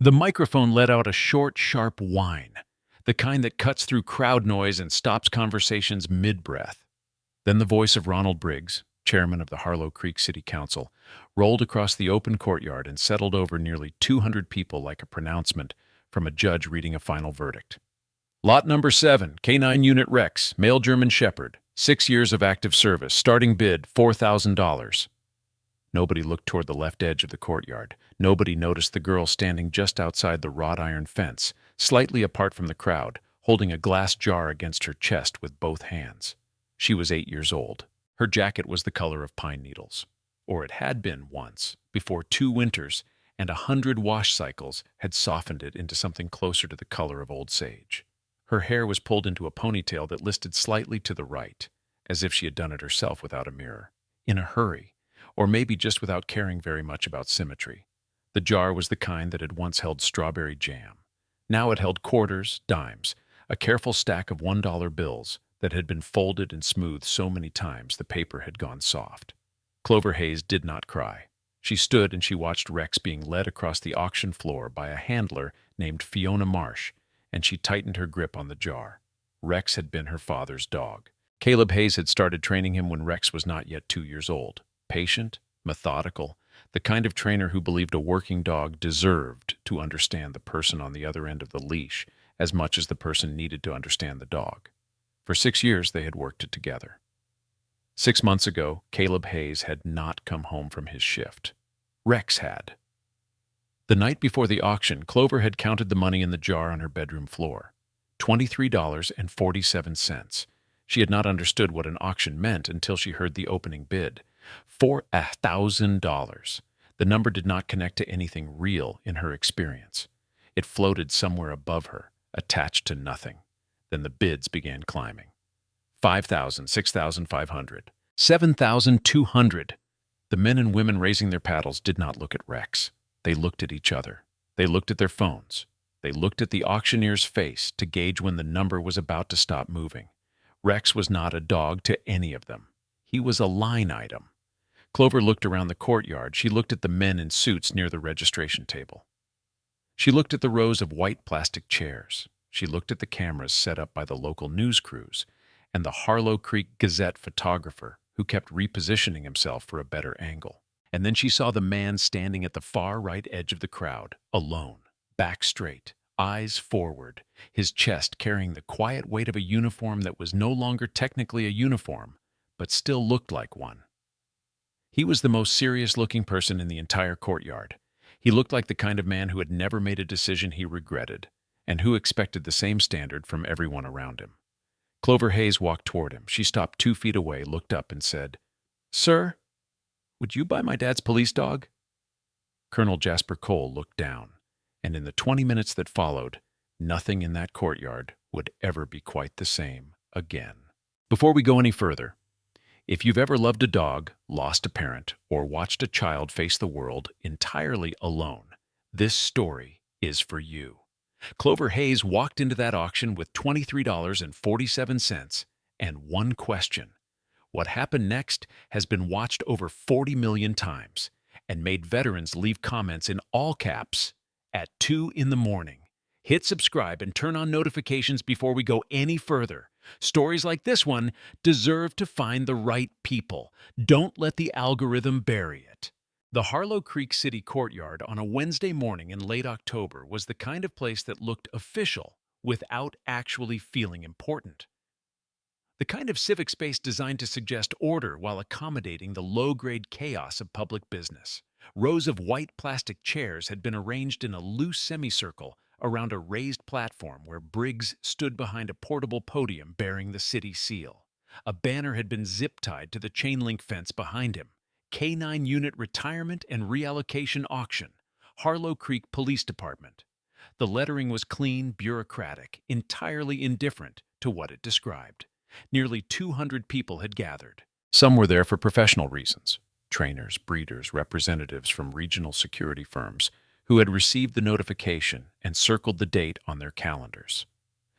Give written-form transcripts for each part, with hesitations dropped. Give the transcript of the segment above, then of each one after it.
The microphone let out a short, sharp whine, the kind that cuts through crowd noise and stops conversations mid-breath. Then the voice of Ronald Briggs, chairman of the Harlow Creek City Council, rolled across the open courtyard and settled over nearly 200 people like a pronouncement from a judge reading a final verdict. Lot number 7, K9 Unit Rex, male German Shepherd, 6 years of active service, starting bid $4,000. Nobody looked toward the left edge of the courtyard. Nobody noticed the girl standing just outside the wrought iron fence, slightly apart from the crowd, holding a glass jar against her chest with both hands. She was 8 years old. Her jacket was the color of pine needles. Or it had been once, before 2 winters and 100 wash cycles had softened it into something closer to the color of old sage. Her hair was pulled into a ponytail that listed slightly to the right, as if she had done it herself without a mirror, in a hurry, or maybe just without caring very much about symmetry. The jar was the kind that had once held strawberry jam. Now it held quarters, dimes, a careful stack of $1 bills that had been folded and smoothed so many times the paper had gone soft. Clover Hayes did not cry. She stood and she watched Rex being led across the auction floor by a handler named Fiona Marsh, and she tightened her grip on the jar. Rex had been her father's dog. Caleb Hayes had started training him when Rex was not yet 2 years old. Patient, methodical, the kind of trainer who believed a working dog deserved to understand the person on the other end of the leash as much as the person needed to understand the dog. For 6 years they had worked it together. 6 months ago, Caleb Hayes had not come home from his shift. Rex had. The night before the auction, Clover had counted the money in the jar on her bedroom floor. $23.47. She had not understood what an auction meant until she heard the opening bid. $4,000. The number did not connect to anything real in her experience. It floated somewhere above her, attached to nothing. Then the bids began climbing. 5,000, 6,500, 7,200. The men and women raising their paddles did not look at Rex. They looked at each other. They looked at their phones. They looked at the auctioneer's face to gauge when the number was about to stop moving. Rex was not a dog to any of them. He was a line item. Clover looked around the courtyard. She looked at the men in suits near the registration table. She looked at the rows of white plastic chairs. She looked at the cameras set up by the local news crews and the Harlow Creek Gazette photographer who kept repositioning himself for a better angle. And then she saw the man standing at the far right edge of the crowd, alone, back straight, eyes forward, his chest carrying the quiet weight of a uniform that was no longer technically a uniform, but still looked like one. He was the most serious-looking person in the entire courtyard. He looked like the kind of man who had never made a decision he regretted, and who expected the same standard from everyone around him. Clover Hayes walked toward him. She stopped 2 feet away, looked up, and said, "Sir, would you buy my dad's police dog?" Colonel Jasper Cole looked down, and in the 20 minutes that followed, nothing in that courtyard would ever be quite the same again. Before we go any further, if you've ever loved a dog, lost a parent, or watched a child face the world entirely alone, this story is for you. Clover Hayes walked into that auction with $23.47 and one question. What happened next has been watched over 40 million times and made veterans leave comments in all caps at 2 in the morning. Hit subscribe and turn on notifications before we go any further. Stories like this one deserve to find the right people. Don't let the algorithm bury it. The Harlow Creek City Courtyard on a Wednesday morning in late October was the kind of place that looked official without actually feeling important. The kind of civic space designed to suggest order while accommodating the low-grade chaos of public business. Rows of white plastic chairs had been arranged in a loose semicircle around a raised platform where Briggs stood behind a portable podium bearing the city seal. A banner had been zip-tied to the chain-link fence behind him. K9 Unit Retirement and Reallocation Auction, Harlow Creek Police Department. The lettering was clean, bureaucratic, entirely indifferent to what it described. Nearly 200 people had gathered. Some were there for professional reasons. Trainers, breeders, representatives from regional security firms who had received the notification and circled the date on their calendars.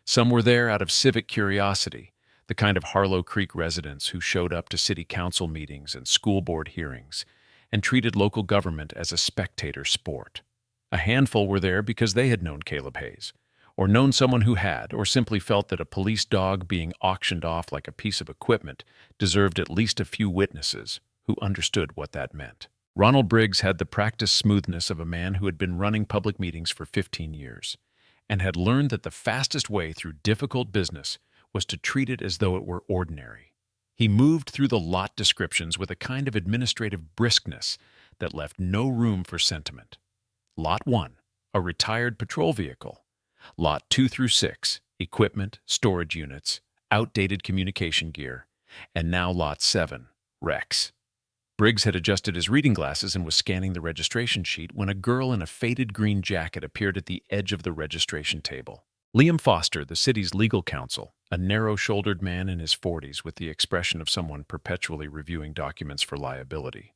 Some were there out of civic curiosity, the kind of Harlow Creek residents who showed up to city council meetings and school board hearings and treated local government as a spectator sport. A handful were there because they had known Caleb Hayes, or known someone who had, or simply felt that a police dog being auctioned off like a piece of equipment deserved at least a few witnesses who understood what that meant. Ronald Briggs had the practiced smoothness of a man who had been running public meetings for 15 years and had learned that the fastest way through difficult business was to treat it as though it were ordinary. He moved through the lot descriptions with a kind of administrative briskness that left no room for sentiment. Lot 1, a retired patrol vehicle. Lot 2 through 6, equipment, storage units, outdated communication gear. And now Lot 7, Rex. Briggs had adjusted his reading glasses and was scanning the registration sheet when a girl in a faded green jacket appeared at the edge of the registration table. Liam Foster, the city's legal counsel, a narrow-shouldered man in his 40s with the expression of someone perpetually reviewing documents for liability,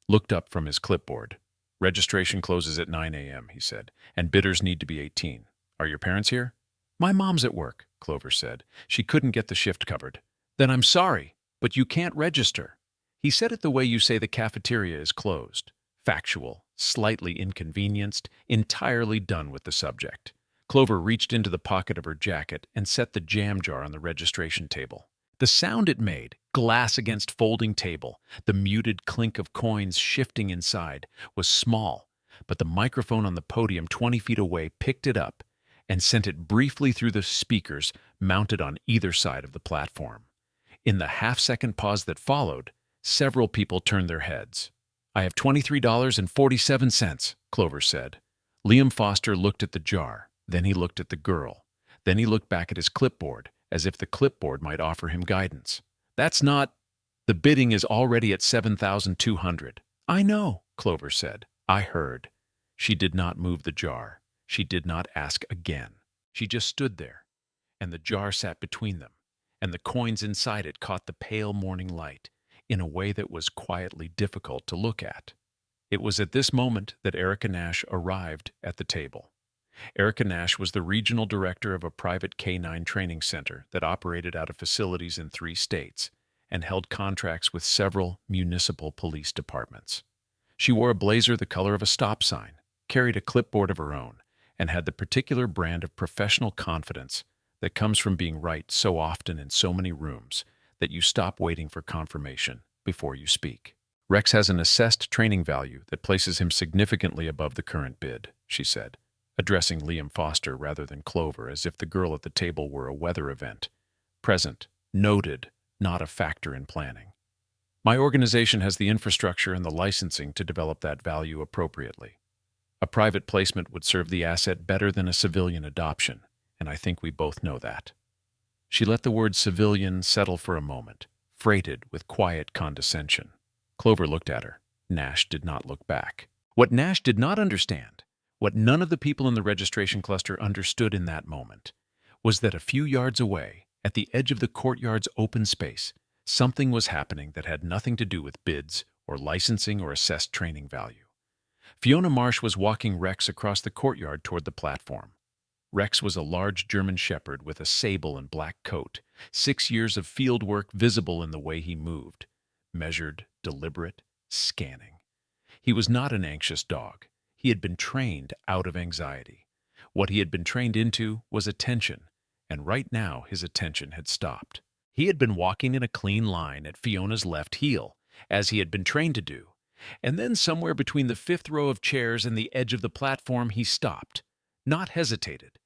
looked up from his clipboard. "Registration closes at 9 a.m., he said, "and bidders need to be 18. Are your parents here?" "My mom's at work," Clover said. "She couldn't get the shift covered." "Then I'm sorry, but you can't register." He said it the way you say the cafeteria is closed. Factual, slightly inconvenienced, entirely done with the subject. Clover reached into the pocket of her jacket and set the jam jar on the registration table. The sound it made, glass against folding table, the muted clink of coins shifting inside, was small, but the microphone on the podium 20 feet away picked it up and sent it briefly through the speakers mounted on either side of the platform. In the half-second pause that followed, several people turned their heads. "I have $23.47, Clover said. Liam Foster looked at the jar, then he looked at the girl, then he looked back at his clipboard, as if the clipboard might offer him guidance. "That's not... The bidding is already at $7,200. "I know," Clover said. "I heard." She did not move the jar. She did not ask again. She just stood there, and the jar sat between them, and the coins inside it caught the pale morning light in a way that was quietly difficult to look at. It was at this moment that Erica Nash arrived at the table. Erica Nash was the regional director of a private K-9 training center that operated out of facilities in 3 states and held contracts with several municipal police departments. She wore a blazer the color of a stop sign, carried a clipboard of her own, and had the particular brand of professional confidence that comes from being right so often in so many rooms that you stop waiting for confirmation before you speak. "Rex has an assessed training value that places him significantly above the current bid," she said, addressing Liam Foster rather than Clover, as if the girl at the table were a weather event. "Present, noted, not a factor in planning. My organization has the infrastructure and the licensing to develop that value appropriately. A private placement would serve the asset better than a civilian adoption, and I think we both know that." She let the word civilian settle for a moment, freighted with quiet condescension. Clover looked at her. Nash did not look back. What Nash did not understand, what none of the people in the registration cluster understood in that moment, was that a few yards away, at the edge of the courtyard's open space, something was happening that had nothing to do with bids or licensing or assessed training value. Fiona Marsh was walking Rex across the courtyard toward the platform. Rex was a large German shepherd with a sable and black coat, 6 years of field work visible in the way he moved, measured, deliberate, scanning. He was not an anxious dog. He had been trained out of anxiety. What he had been trained into was attention, and right now his attention had stopped. He had been walking in a clean line at Fiona's left heel, as he had been trained to do, and then somewhere between the 5th row of chairs and the edge of the platform he stopped, not hesitated.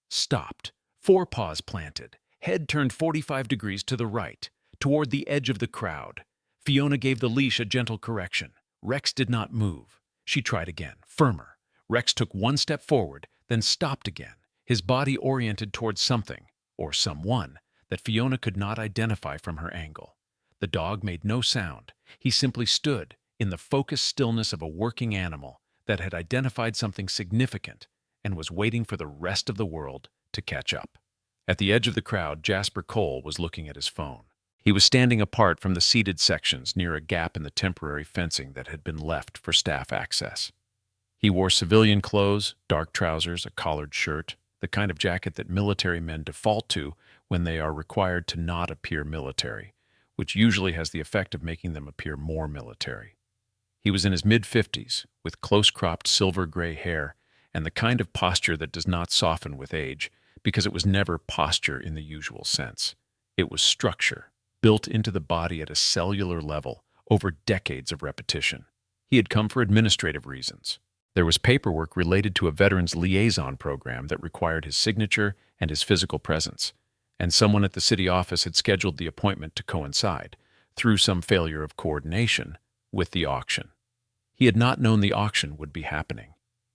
Stopped, forepaws planted, head turned 45 degrees to the right, toward the edge of the crowd. Fiona gave the leash a gentle correction. Rex did not move. She tried again, firmer. Rex took 1 step forward, then stopped again, his body oriented towards something, or someone, that Fiona could not identify from her angle. The dog made no sound. He simply stood, in the focused stillness of a working animal that had identified something significant and was waiting for the rest of the world to catch up. At the edge of the crowd, Jasper Cole was looking at his phone. He was standing apart from the seated sections near a gap in the temporary fencing that had been left for staff access. He wore civilian clothes, dark trousers, a collared shirt, the kind of jacket that military men default to when they are required to not appear military, which usually has the effect of making them appear more military. He was in his mid-50s, with close-cropped silver-gray hair and the kind of posture that does not soften with age, because it was never posture in the usual sense. It was structure, built into the body at a cellular level over decades of repetition. He had come for administrative reasons. There was paperwork related to a veterans liaison program that required his signature and his physical presence, and someone at the city office had scheduled the appointment to coincide, through some failure of coordination, with the auction. He had not known the auction would be happening.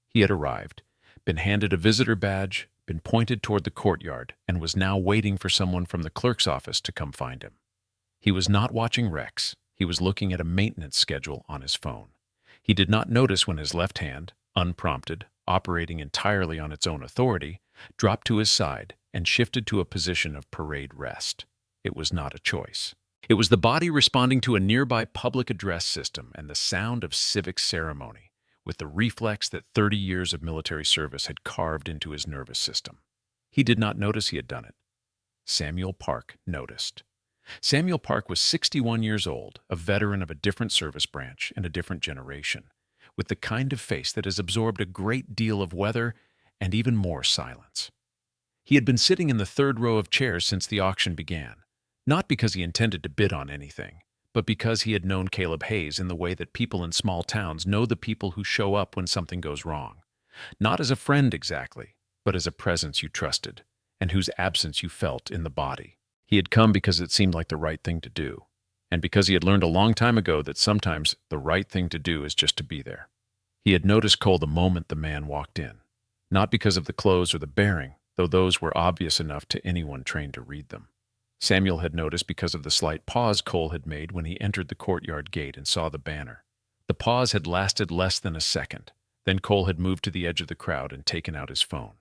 He had arrived, been handed a visitor badge, been pointed toward the courtyard, and was now waiting for someone from the clerk's office to come find him. He was not watching Rex. He was looking at a maintenance schedule on his phone. He did not notice when his left hand, unprompted, operating entirely on its own authority, dropped to his side and shifted to a position of parade rest. It was not a choice. It was the body responding to a nearby public address system and the sound of civic ceremony, with the reflex that 30 years of military service had carved into his nervous system. He did not notice he had done it. Samuel Park noticed. Samuel Park was 61 years old, a veteran of a different service branch and a different generation, with the kind of face that has absorbed a great deal of weather and even more silence. He had been sitting in the third row of chairs since the auction began, not because he intended to bid on anything, but because he had known Caleb Hayes in the way that people in small towns know the people who show up when something goes wrong. Not as a friend exactly, but as a presence you trusted, and whose absence you felt in the body. He had come because it seemed like the right thing to do, and because he had learned a long time ago that sometimes the right thing to do is just to be there. He had noticed Cole the moment the man walked in, not because of the clothes or the bearing, though those were obvious enough to anyone trained to read them. Samuel had noticed because of the slight pause Cole had made when he entered the courtyard gate and saw the banner. The pause had lasted less than a second. Then Cole had moved to the edge of the crowd and taken out his phone.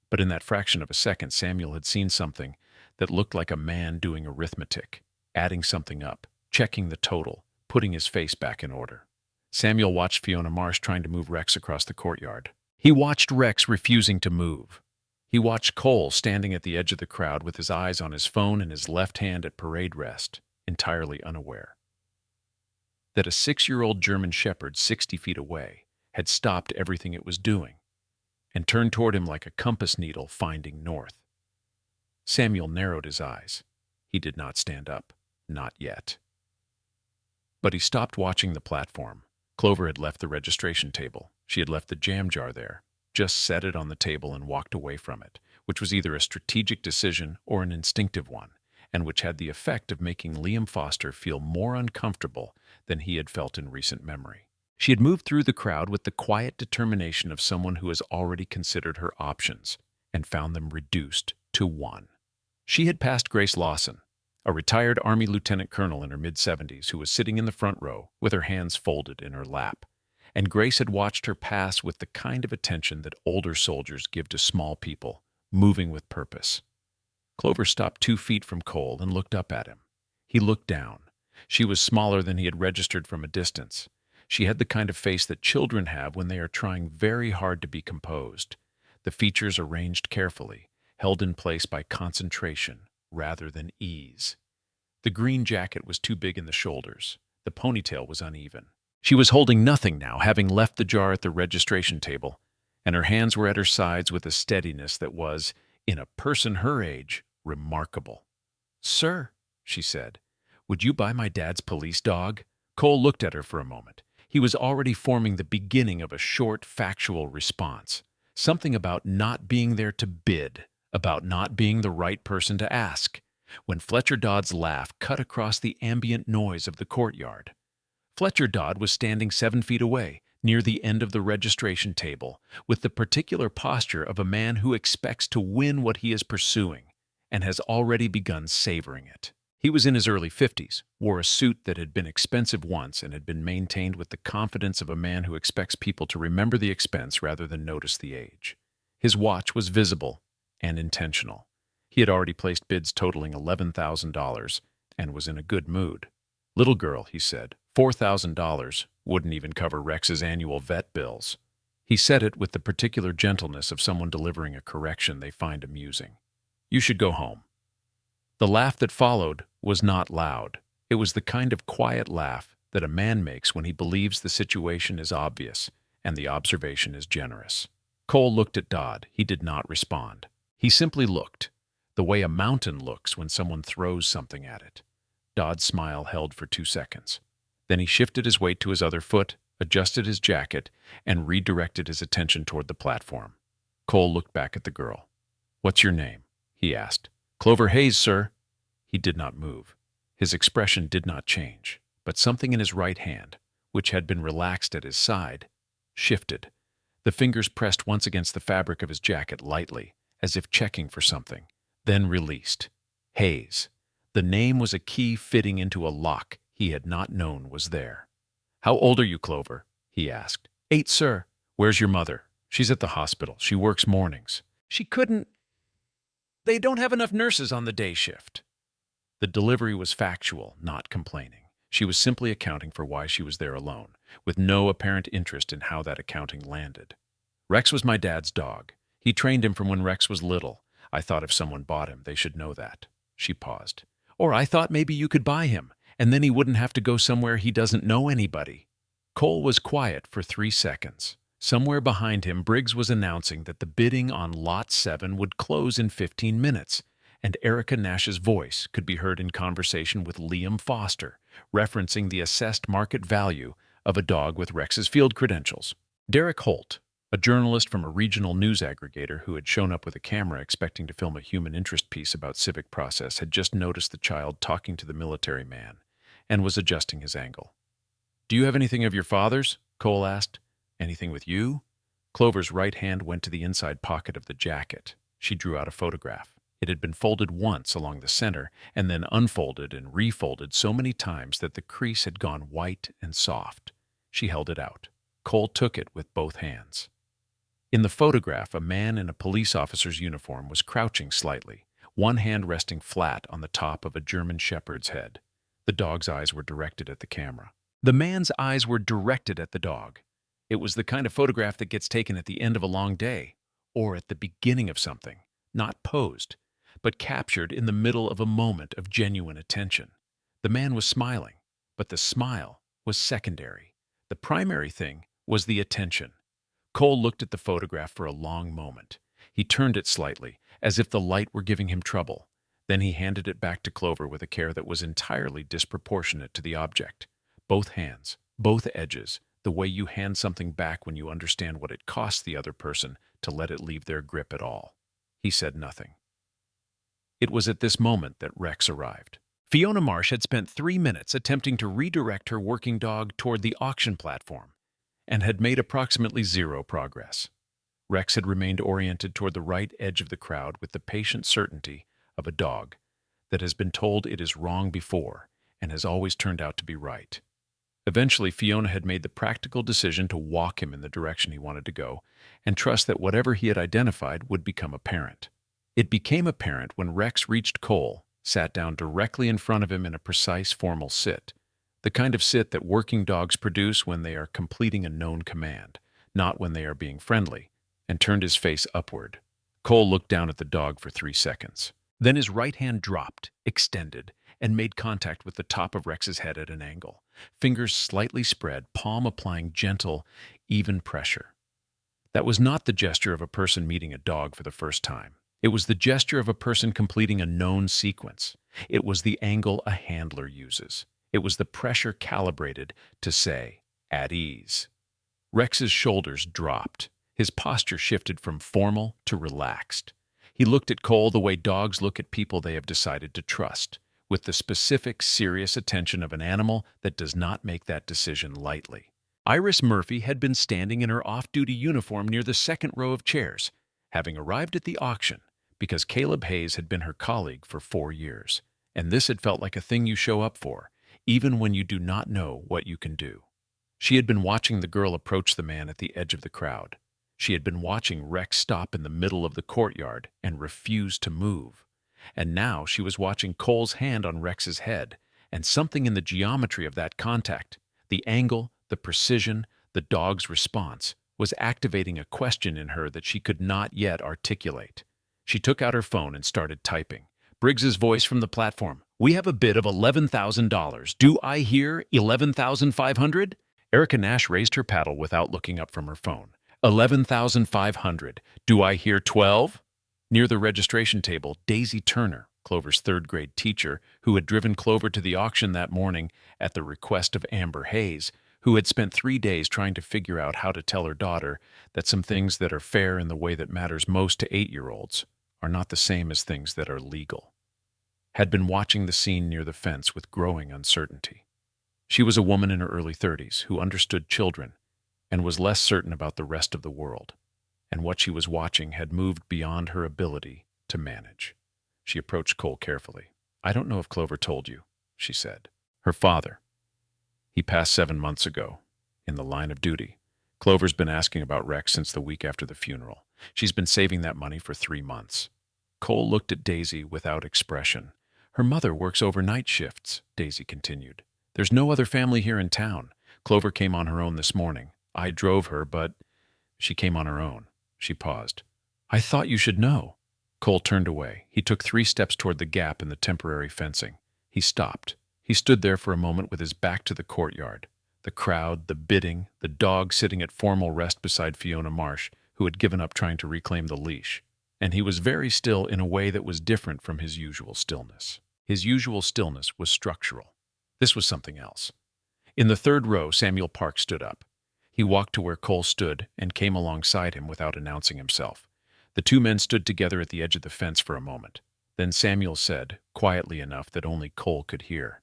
But in that fraction of a second, Samuel had seen something that looked like a man doing arithmetic, adding something up, checking the total, putting his face back in order. Samuel watched Fiona Marsh trying to move Rex across the courtyard. He watched Rex refusing to move. He watched Cole standing at the edge of the crowd with his eyes on his phone and his left hand at parade rest, entirely unaware that a 6-year-old German shepherd 60 feet away had stopped everything it was doing and turned toward him like a compass needle finding north. Samuel narrowed his eyes. He did not stand up. Not yet. But he stopped watching the platform. Clover had left the registration table. She had left the jam jar there, just set it on the table and walked away from it, which was either a strategic decision or an instinctive one, and which had the effect of making Liam Foster feel more uncomfortable than he had felt in recent memory. She had moved through the crowd with the quiet determination of someone who has already considered her options and found them reduced to one. She had passed Grace Lawson, a retired Army lieutenant colonel in her mid-70s who was sitting in the front row with her hands folded in her lap, and Grace had watched her pass with the kind of attention that older soldiers give to small people, moving with purpose. Clover stopped 2 feet from Cole and looked up at him. He looked down. She was smaller than he had registered from a distance. She had the kind of face that children have when they are trying very hard to be composed, the features arranged carefully, held in place by concentration rather than ease. The green jacket was too big in the shoulders. The ponytail was uneven. She was holding nothing now, having left the jar at the registration table, and her hands were at her sides with a steadiness that was, in a person her age, remarkable. "Sir," she said, "would you buy my dad's police dog?" Cole looked at her for a moment. He was already forming the beginning of a short, factual response. Something about not being there to bid, about not being the right person to ask, when Fletcher Dodd's laugh cut across the ambient noise of the courtyard. Fletcher Dodd was standing 7 feet away, near the end of the registration table, with the particular posture of a man who expects to win what he is pursuing, and has already begun savoring it. He was in his early 50s, wore a suit that had been expensive once and had been maintained with the confidence of a man who expects people to remember the expense rather than notice the age. His watch was visible and intentional. He had already placed bids totaling $11,000 and was in a good mood. "Little girl," he said, $4,000 wouldn't even cover Rex's annual vet bills. He said it with the particular gentleness of someone delivering a correction they find amusing. "You should go home." The laugh that followed was not loud. It was the kind of quiet laugh that a man makes when he believes the situation is obvious and the observation is generous. Cole looked at Dodd. He did not respond. He simply looked, the way a mountain looks when someone throws something at it. Dodd's smile held for 2 seconds. Then he shifted his weight to his other foot, adjusted his jacket, and redirected his attention toward the platform. Cole looked back at the girl. "What's your name?" he asked. "Clover Hayes, sir." He did not move. His expression did not change, but something in his right hand, which had been relaxed at his side, shifted. The fingers pressed once against the fabric of his jacket lightly, as if checking for something, then released. Hayes. The name was a key fitting into a lock he had not known was there. "How old are you, Clover?" he asked. "8, sir." "Where's your mother?" "She's at the hospital. She works mornings." "She couldn't. They don't have enough nurses on the day shift." The delivery was factual, not complaining. She was simply accounting for why she was there alone, with no apparent interest in how that accounting landed. "Rex was my dad's dog. He trained him from when Rex was little. I thought if someone bought him, they should know that." She paused. "Or I thought maybe you could buy him, and then he wouldn't have to go somewhere he doesn't know anybody." Cole was quiet for 3 seconds. Somewhere behind him, Briggs was announcing that the bidding on Lot 7 would close in 15 minutes, and Erica Nash's voice could be heard in conversation with Liam Foster, referencing the assessed market value of a dog with Rex's field credentials. Derek Holt, a journalist from a regional news aggregator who had shown up with a camera expecting to film a human interest piece about civic process, had just noticed the child talking to the military man and was adjusting his angle. "Do you have anything of your father's?" Cole asked. "Anything with you?" Clover's right hand went to the inside pocket of the jacket. She drew out a photograph. It had been folded once along the center and then unfolded and refolded so many times that the crease had gone white and soft. She held it out. Cole took it with both hands. In the photograph, a man in a police officer's uniform was crouching slightly, one hand resting flat on the top of a German shepherd's head. The dog's eyes were directed at the camera. The man's eyes were directed at the dog. It was the kind of photograph that gets taken at the end of a long day, or at the beginning of something, not posed, but captured in the middle of a moment of genuine attention. The man was smiling, but the smile was secondary. The primary thing was the attention. Cole looked at the photograph for a long moment. He turned it slightly, as if the light were giving him trouble. Then he handed it back to Clover with a care that was entirely disproportionate to the object. Both hands, both edges, the way you hand something back when you understand what it costs the other person to let it leave their grip at all. He said nothing. It was at this moment that Rex arrived. Fiona Marsh had spent 3 minutes attempting to redirect her working dog toward the auction platform and had made approximately 0 progress. Rex had remained oriented toward the right edge of the crowd with the patient certainty of a dog that has been told it is wrong before and has always turned out to be right. Eventually, Fiona had made the practical decision to walk him in the direction he wanted to go and trust that whatever he had identified would become apparent. It became apparent when Rex reached Cole, sat down directly in front of him in a precise, formal sit, the kind of sit that working dogs produce when they are completing a known command, not when they are being friendly, and turned his face upward. Cole looked down at the dog for 3 seconds. Then his right hand dropped, extended, and made contact with the top of Rex's head at an angle, fingers slightly spread, palm applying gentle, even pressure. That was not the gesture of a person meeting a dog for the first time. It was the gesture of a person completing a known sequence. It was the angle a handler uses. It was the pressure calibrated to say, "at ease." Rex's shoulders dropped. His posture shifted from formal to relaxed. He looked at Cole the way dogs look at people they have decided to trust, with the specific, serious attention of an animal that does not make that decision lightly. Iris Murphy had been standing in her off-duty uniform near the second row of chairs, having arrived at the auction because Caleb Hayes had been her colleague for 4 years, and this had felt like a thing you show up for, even when you do not know what you can do. She had been watching the girl approach the man at the edge of the crowd. She had been watching Rex stop in the middle of the courtyard and refuse to move. And now she was watching Cole's hand on Rex's head, and something in the geometry of that contact, the angle, the precision, the dog's response, was activating a question in her that she could not yet articulate. She took out her phone and started typing. Briggs's voice from the platform. We have a bid of $11,000. Do I hear 11,500? Erica Nash raised her paddle without looking up from her phone. 11,500. Do I hear 12? Near the registration table, Daisy Turner, Clover's third-grade teacher, who had driven Clover to the auction that morning at the request of Amber Hayes, who had spent 3 days trying to figure out how to tell her daughter that some things that are fair in the way that matters most to 8-year-olds are not the same as things that are legal, had been watching the scene near the fence with growing uncertainty. She was a woman in her early 30s who understood children and was less certain about the rest of the world, and what she was watching had moved beyond her ability to manage. She approached Cole carefully. "I don't know if Clover told you," she said. "Her father. He passed 7 months ago, in the line of duty. Clover's been asking about Rex since the week after the funeral. She's been saving that money for 3 months." Cole looked at Daisy without expression. "Her mother works overnight shifts," Daisy continued. "There's no other family here in town. Clover came on her own this morning. I drove her, but she came on her own." She paused. "I thought you should know." Cole turned away. He took 3 steps toward the gap in the temporary fencing. He stopped. He stood there for a moment with his back to the courtyard. The crowd, the bidding, the dog sitting at formal rest beside Fiona Marsh, who had given up trying to reclaim the leash. And he was very still in a way that was different from his usual stillness. His usual stillness was structural. This was something else. In the 3rd row, Samuel Park stood up. He walked to where Cole stood and came alongside him without announcing himself. The 2 men stood together at the edge of the fence for a moment. Then Samuel said, quietly enough that only Cole could hear,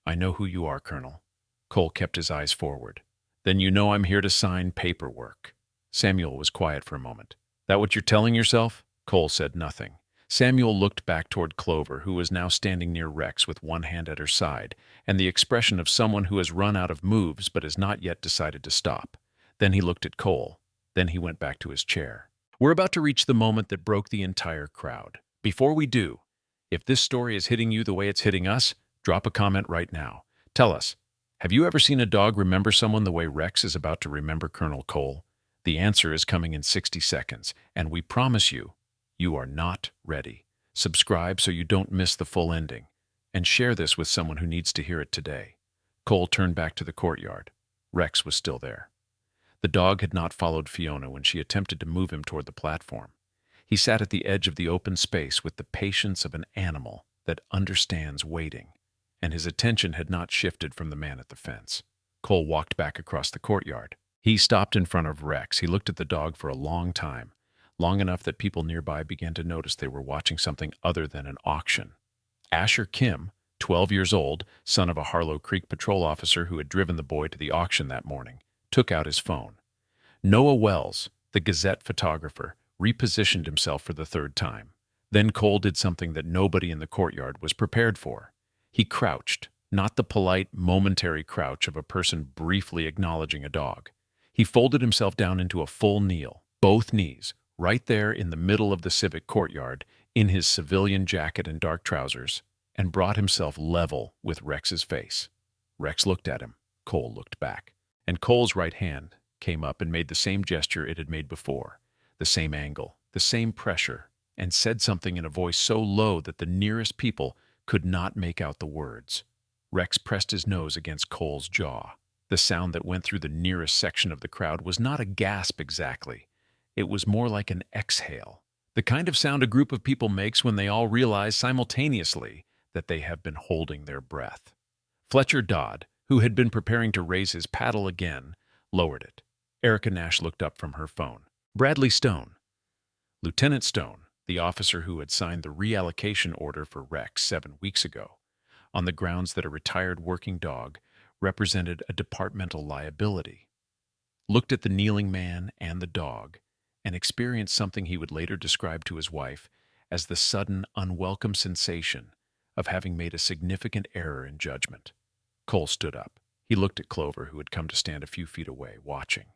"I know who you are, Colonel." Cole kept his eyes forward. "Then you know I'm here to sign paperwork." Samuel was quiet for a moment. "That what you're telling yourself?" Cole said nothing. Samuel looked back toward Clover, who was now standing near Rex with one hand at her side, and the expression of someone who has run out of moves but has not yet decided to stop. Then he looked at Cole. Then he went back to his chair. "We're about to reach the moment that broke the entire crowd. Before we do, if this story is hitting you the way it's hitting us, drop a comment right now. Tell us, have you ever seen a dog remember someone the way Rex is about to remember Colonel Cole? The answer is coming in 60 seconds, and we promise you, you are not ready. Subscribe so you don't miss the full ending, and share this with someone who needs to hear it today." Cole turned back to the courtyard. Rex was still there. The dog had not followed Fiona when she attempted to move him toward the platform. He sat at the edge of the open space with the patience of an animal that understands waiting, and his attention had not shifted from the man at the fence. Cole walked back across the courtyard. He stopped in front of Rex. He looked at the dog for a long time, long enough that people nearby began to notice they were watching something other than an auction. Asher Kim, 12 years old, son of a Harlow Creek patrol officer who had driven the boy to the auction that morning, took out his phone. Noah Wells, the Gazette photographer, repositioned himself for the 3rd time. Then Cole did something that nobody in the courtyard was prepared for. He crouched, not the polite, momentary crouch of a person briefly acknowledging a dog. He folded himself down into a full kneel, both knees, right there in the middle of the civic courtyard, in his civilian jacket and dark trousers, and brought himself level with Rex's face. Rex looked at him. Cole looked back. And Cole's right hand came up and made the same gesture it had made before, the same angle, the same pressure, and said something in a voice so low that the nearest people could not make out the words. Rex pressed his nose against Cole's jaw. The sound that went through the nearest section of the crowd was not a gasp exactly. It was more like an exhale, the kind of sound a group of people makes when they all realize simultaneously that they have been holding their breath. Fletcher Dodd, who had been preparing to raise his paddle again, lowered it. Erica Nash looked up from her phone. Bradley Stone. Lieutenant Stone, the officer who had signed the reallocation order for Rex 7 weeks ago, on the grounds that a retired working dog represented a departmental liability, looked at the kneeling man and the dog, and experienced something he would later describe to his wife as the sudden, unwelcome sensation of having made a significant error in judgment. Cole stood up. He looked at Clover, who had come to stand a few feet away, watching.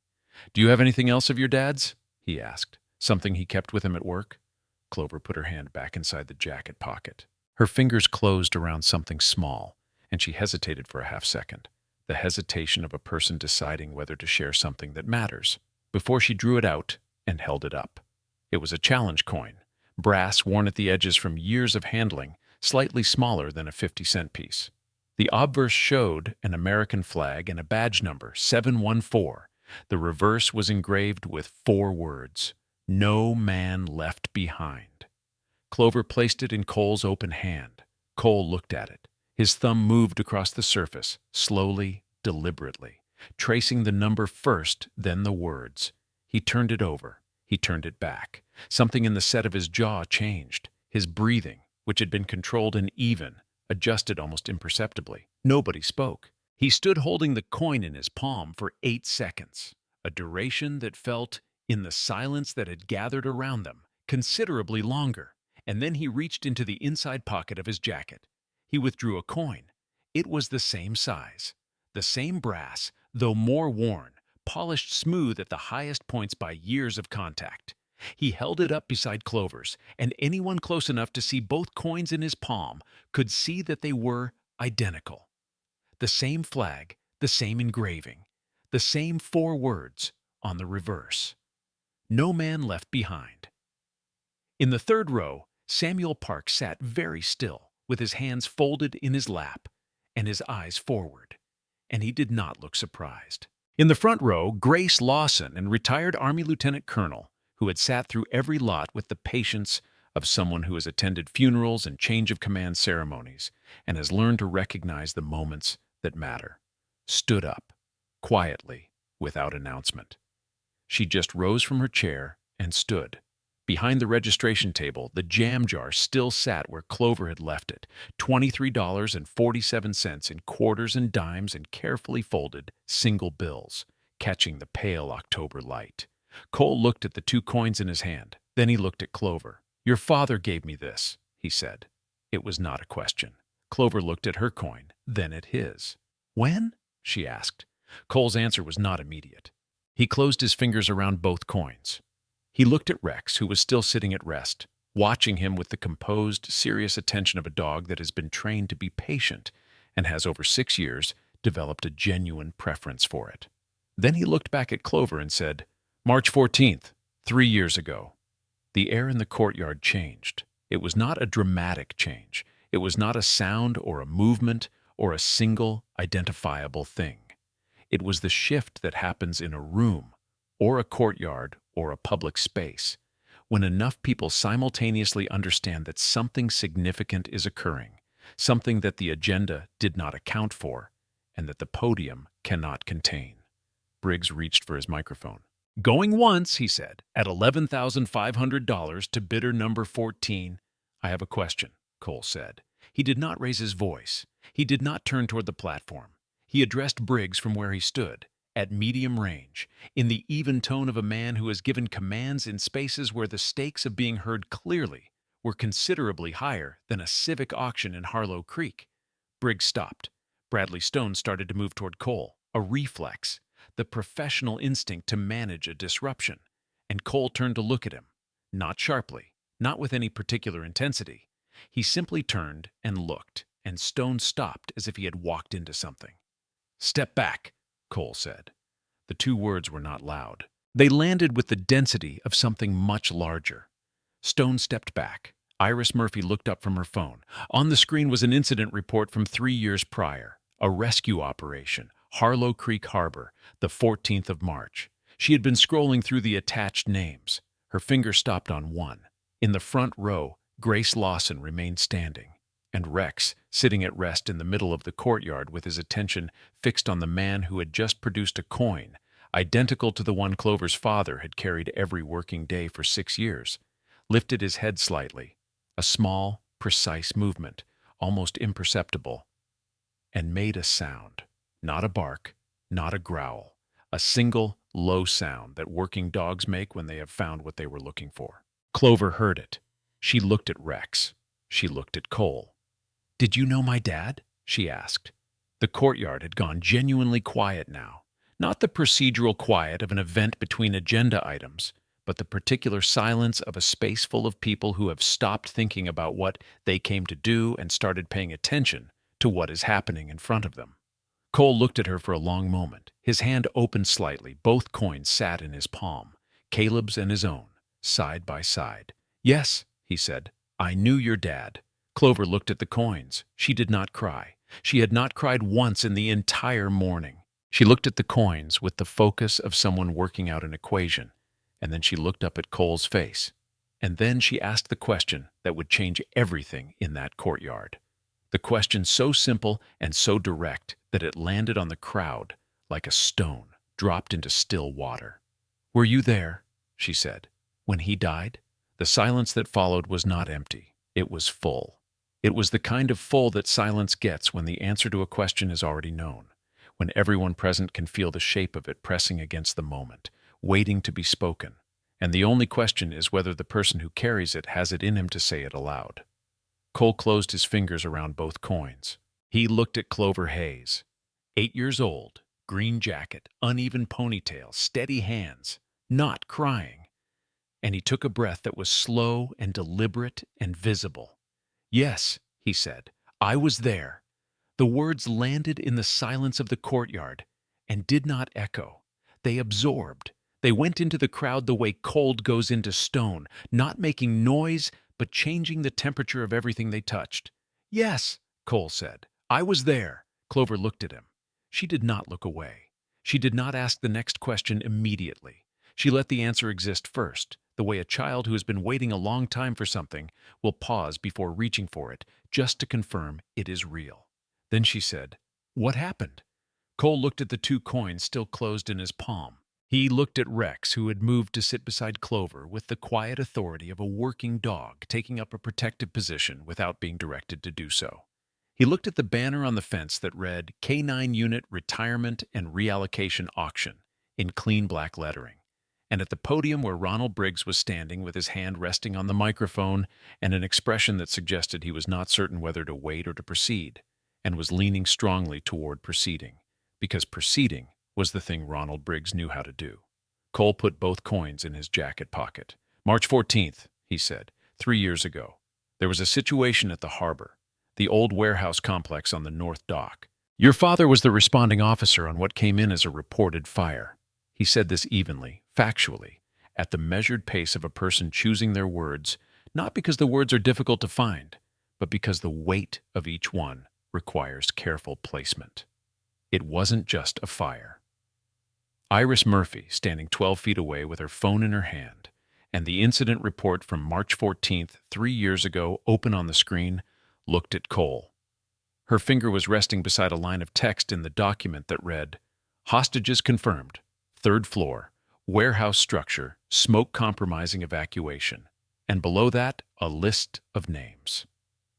"Do you have anything else of your dad's?" he asked. "Something he kept with him at work?" Clover put her hand back inside the jacket pocket. Her fingers closed around something small, and she hesitated for a half-second, the hesitation of a person deciding whether to share something that matters, before she drew it out and held it up. It was a challenge coin, brass worn at the edges from years of handling, slightly smaller than a 50-cent piece. The obverse showed an American flag and a badge number, 714. The reverse was engraved with 4 words, "No man left behind." Clover placed it in Cole's open hand. Cole looked at it. His thumb moved across the surface, slowly, deliberately, tracing the number first, then the words. He turned it over. He turned it back. Something in the set of his jaw changed. His breathing, which had been controlled and even, adjusted almost imperceptibly. Nobody spoke. He stood holding the coin in his palm for 8 seconds, a duration that felt, in the silence that had gathered around them, considerably longer. And then he reached into the inside pocket of his jacket. He withdrew a coin. It was the same size, the same brass, though more worn, polished smooth at the highest points by years of contact. He held it up beside Clover's, and anyone close enough to see both coins in his palm could see that they were identical. The same flag, the same engraving, the same 4 words on the reverse. No man left behind. In the third row, Samuel Park sat very still, with his hands folded in his lap and his eyes forward, and he did not look surprised. In the front row, Grace Lawson, and retired Army Lieutenant Colonel, who had sat through every lot with the patience of someone who has attended funerals and change of command ceremonies and has learned to recognize the moments that matter, stood up, quietly, without announcement. She just rose from her chair and stood. Behind the registration table, the jam jar still sat where Clover had left it, $23.47 in quarters and dimes and carefully folded single bills, catching the pale October light. Cole looked at the 2 coins in his hand. Then he looked at Clover. "Your father gave me this," he said. It was not a question. Clover looked at her coin, then at his. "When?" she asked. Cole's answer was not immediate. He closed his fingers around both coins. He looked at Rex, who was still sitting at rest, watching him with the composed, serious attention of a dog that has been trained to be patient and has, over 6 years, developed a genuine preference for it. Then he looked back at Clover and said, "March 14th, 3 years ago." The air in the courtyard changed. It was not a dramatic change. It was not a sound or a movement or a single identifiable thing. It was the shift that happens in a room or a courtyard or a public space, when enough people simultaneously understand that something significant is occurring, something that the agenda did not account for, and that the podium cannot contain. Briggs reached for his microphone. "Going once," he said, "at $11,500 to bidder number 14. "I have a question," Cole said. He did not raise his voice. He did not turn toward the platform. He addressed Briggs from where he stood, at medium range, in the even tone of a man who has given commands in spaces where the stakes of being heard clearly were considerably higher than a civic auction in Harlow Creek. Briggs stopped. Bradley Stone started to move toward Cole, a reflex, the professional instinct to manage a disruption, and Cole turned to look at him, not sharply, not with any particular intensity. He simply turned and looked, and Stone stopped as if he had walked into something. "Step back," Cole said. The 2 words were not loud. They landed with the density of something much larger. Stone stepped back. Iris Murphy looked up from her phone. On the screen was an incident report from 3 years prior, a rescue operation, Harlow Creek Harbor, the 14th of March. She had been scrolling through the attached names. Her finger stopped on one. In the front row, Grace Lawson remained standing, and Rex, sitting at rest in the middle of the courtyard with his attention fixed on the man who had just produced a coin, identical to the one Clover's father had carried every working day for 6 years, lifted his head slightly, a small, precise movement, almost imperceptible, and made a sound. Not a bark, not a growl, a single, low sound that working dogs make when they have found what they were looking for. Clover heard it. She looked at Rex. She looked at Cole. "Did you know my dad?" she asked. The courtyard had gone genuinely quiet now. Not the procedural quiet of an event between agenda items, but the particular silence of a space full of people who have stopped thinking about what they came to do and started paying attention to what is happening in front of them. Cole looked at her for a long moment. His hand opened slightly. Both coins sat in his palm, Caleb's and his own, side by side. "Yes," he said, "I knew your dad." Clover looked at the coins. She did not cry. She had not cried once in the entire morning. She looked at the coins with the focus of someone working out an equation, and then she looked up at Cole's face. And then she asked the question that would change everything in that courtyard. The question so simple and so direct that it landed on the crowd like a stone dropped into still water. "Were you there," she said, "when he died?" The silence that followed was not empty. It was full. It was the kind of full that silence gets when the answer to a question is already known, when everyone present can feel the shape of it pressing against the moment, waiting to be spoken, and the only question is whether the person who carries it has it in him to say it aloud. Cole closed his fingers around both coins. He looked at Clover Hayes. 8 years old, green jacket, uneven ponytail, steady hands, not crying. And he took a breath that was slow and deliberate and visible. "Yes," he said, "I was there." The words landed in the silence of the courtyard and did not echo. They absorbed. They went into the crowd the way cold goes into stone, not making noise, but changing the temperature of everything they touched. "Yes," Cole said, "I was there." Clover looked at him. She did not look away. She did not ask the next question immediately. She let the answer exist first, the way a child who has been waiting a long time for something will pause before reaching for it, just to confirm it is real. Then she said, "What happened?" Cole looked at the 2 coins still closed in his palm. He looked at Rex, who had moved to sit beside Clover with the quiet authority of a working dog taking up a protective position without being directed to do so. He looked at the banner on the fence that read K9 Unit Retirement and Reallocation Auction in clean black lettering, and at the podium where Ronald Briggs was standing with his hand resting on the microphone and an expression that suggested he was not certain whether to wait or to proceed, and was leaning strongly toward proceeding, because proceeding was the thing Ronald Briggs knew how to do. Cole put both coins in his jacket pocket. "March 14th, he said, 3 years ago. There was a situation at the harbor, the old warehouse complex on the North Dock. Your father was the responding officer on what came in as a reported fire." He said this evenly, factually, at the measured pace of a person choosing their words, not because the words are difficult to find, but because the weight of each one requires careful placement. It wasn't just a fire. Iris Murphy, standing 12 feet away with her phone in her hand, and the incident report from March 14th, 3 years ago, open on the screen, looked at Cole. Her finger was resting beside a line of text in the document that read, "Hostages confirmed. 3rd floor. Warehouse structure. Smoke compromising evacuation." And below that, a list of names.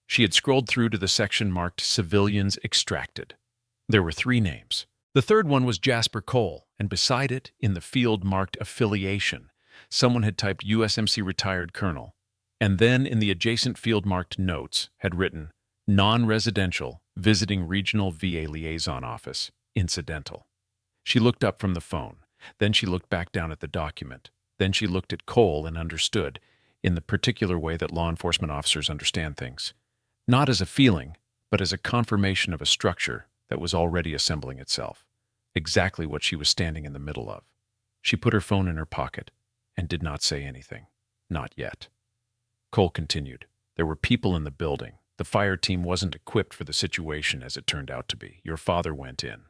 She had scrolled through to the section marked Civilians Extracted. There were 3 names. The third one was Jasper Cole, and beside it, in the field marked Affiliation, someone had typed USMC Retired Colonel, and then in the adjacent field marked Notes had written Non-Residential, Visiting Regional VA Liaison Office, Incidental. She looked up from the phone, then she looked back down at the document, then she looked at Cole and understood, in the particular way that law enforcement officers understand things, not as a feeling, but as a confirmation of a structure that was already assembling itself, exactly what she was standing in the middle of. She put her phone in her pocket and did not say anything. Not yet. Cole continued. There were people in the building. The fire team wasn't equipped for the situation as it turned out to be. Your father went in.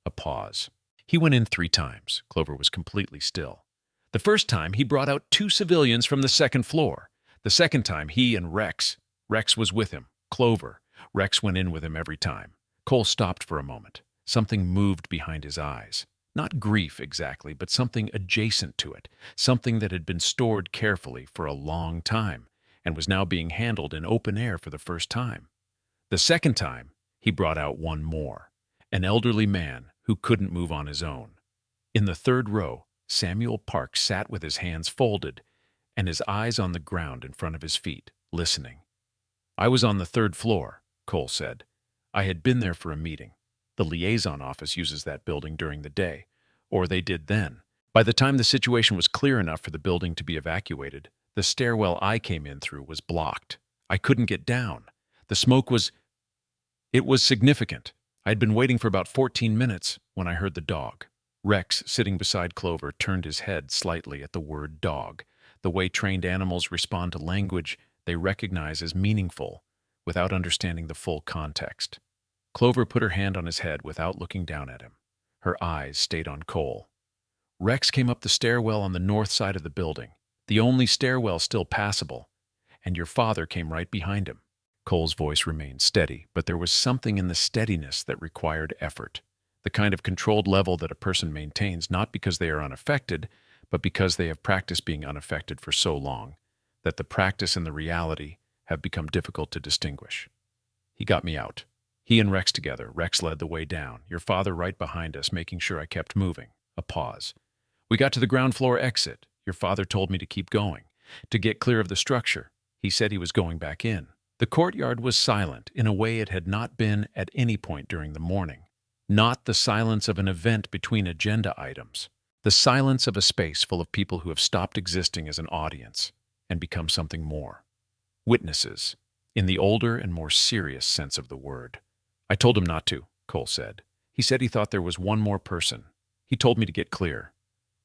A pause. He went in 3 times. Clover was completely still. The first time, he brought out 2 civilians from the 2nd floor. The second time, he and Rex was with him. Clover. Rex went in with him every time. Cole stopped for a moment. Something moved behind his eyes. Not grief exactly, but something adjacent to it, something that had been stored carefully for a long time and was now being handled in open air for the first time. The second time, he brought out one more, an elderly man who couldn't move on his own. In the 3rd row, Samuel Park sat with his hands folded and his eyes on the ground in front of his feet, listening. "I was on the 3rd floor," Cole said. "I had been there for a meeting. The liaison office uses that building during the day, or they did then. By the time the situation was clear enough for the building to be evacuated, the stairwell I came in through was blocked. I couldn't get down. The smoke was... It was significant. I had been waiting for about 14 minutes when I heard the dog." Rex, sitting beside Clover, turned his head slightly at the word dog, the way trained animals respond to language they recognize as meaningful, without understanding the full context. Clover put her hand on his head without looking down at him. Her eyes stayed on Cole. Rex came up the stairwell on the north side of the building, the only stairwell still passable, and your father came right behind him. Cole's voice remained steady, but there was something in the steadiness that required effort, the kind of controlled level that a person maintains not because they are unaffected, but because they have practiced being unaffected for so long that the practice and the reality have become difficult to distinguish. He got me out. He and Rex together. Rex led the way down, your father right behind us, making sure I kept moving. A pause. We got to the ground floor exit. Your father told me to keep going, to get clear of the structure. He said he was going back in. The courtyard was silent in a way it had not been at any point during the morning. Not the silence of an event between agenda items. The silence of a space full of people who have stopped existing as an audience and become something more. Witnesses, in the older and more serious sense of the word. I told him not to, Cole said. He said he thought there was one more person. He told me to get clear.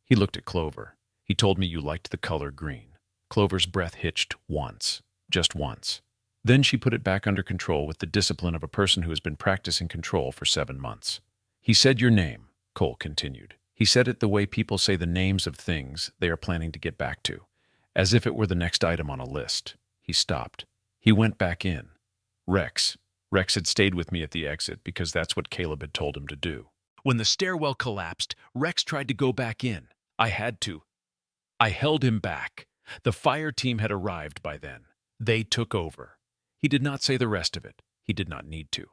He looked at Clover. He told me you liked the color green. Clover's breath hitched once, just once. Then she put it back under control with the discipline of a person who has been practicing control for 7 months. He said your name, Cole continued. He said it the way people say the names of things they are planning to get back to, as if it were the next item on a list. He stopped. He went back in. Rex. Rex had stayed with me at the exit because that's what Caleb had told him to do. When the stairwell collapsed, Rex tried to go back in. I had to. I held him back. The fire team had arrived by then. They took over. He did not say the rest of it. He did not need to.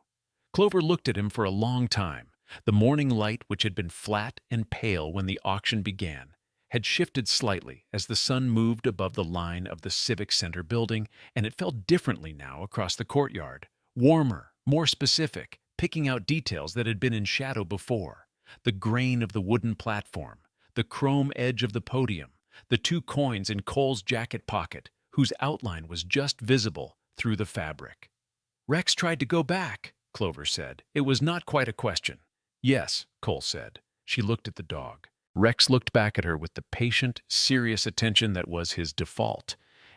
Clover looked at him for a long time. The morning light, which had been flat and pale when the auction began, had shifted slightly as the sun moved above the line of the Civic Center building, and it felt differently now across the courtyard. Warmer, more specific, picking out details that had been in shadow before. The grain of the wooden platform, the chrome edge of the podium, the 2 coins in Cole's jacket pocket, whose outline was just visible through the fabric. Rex tried to go back, Clover said. It was not quite a question. Yes, Cole said. She looked at the dog. Rex looked back at her with the patient, serious attention that was his default,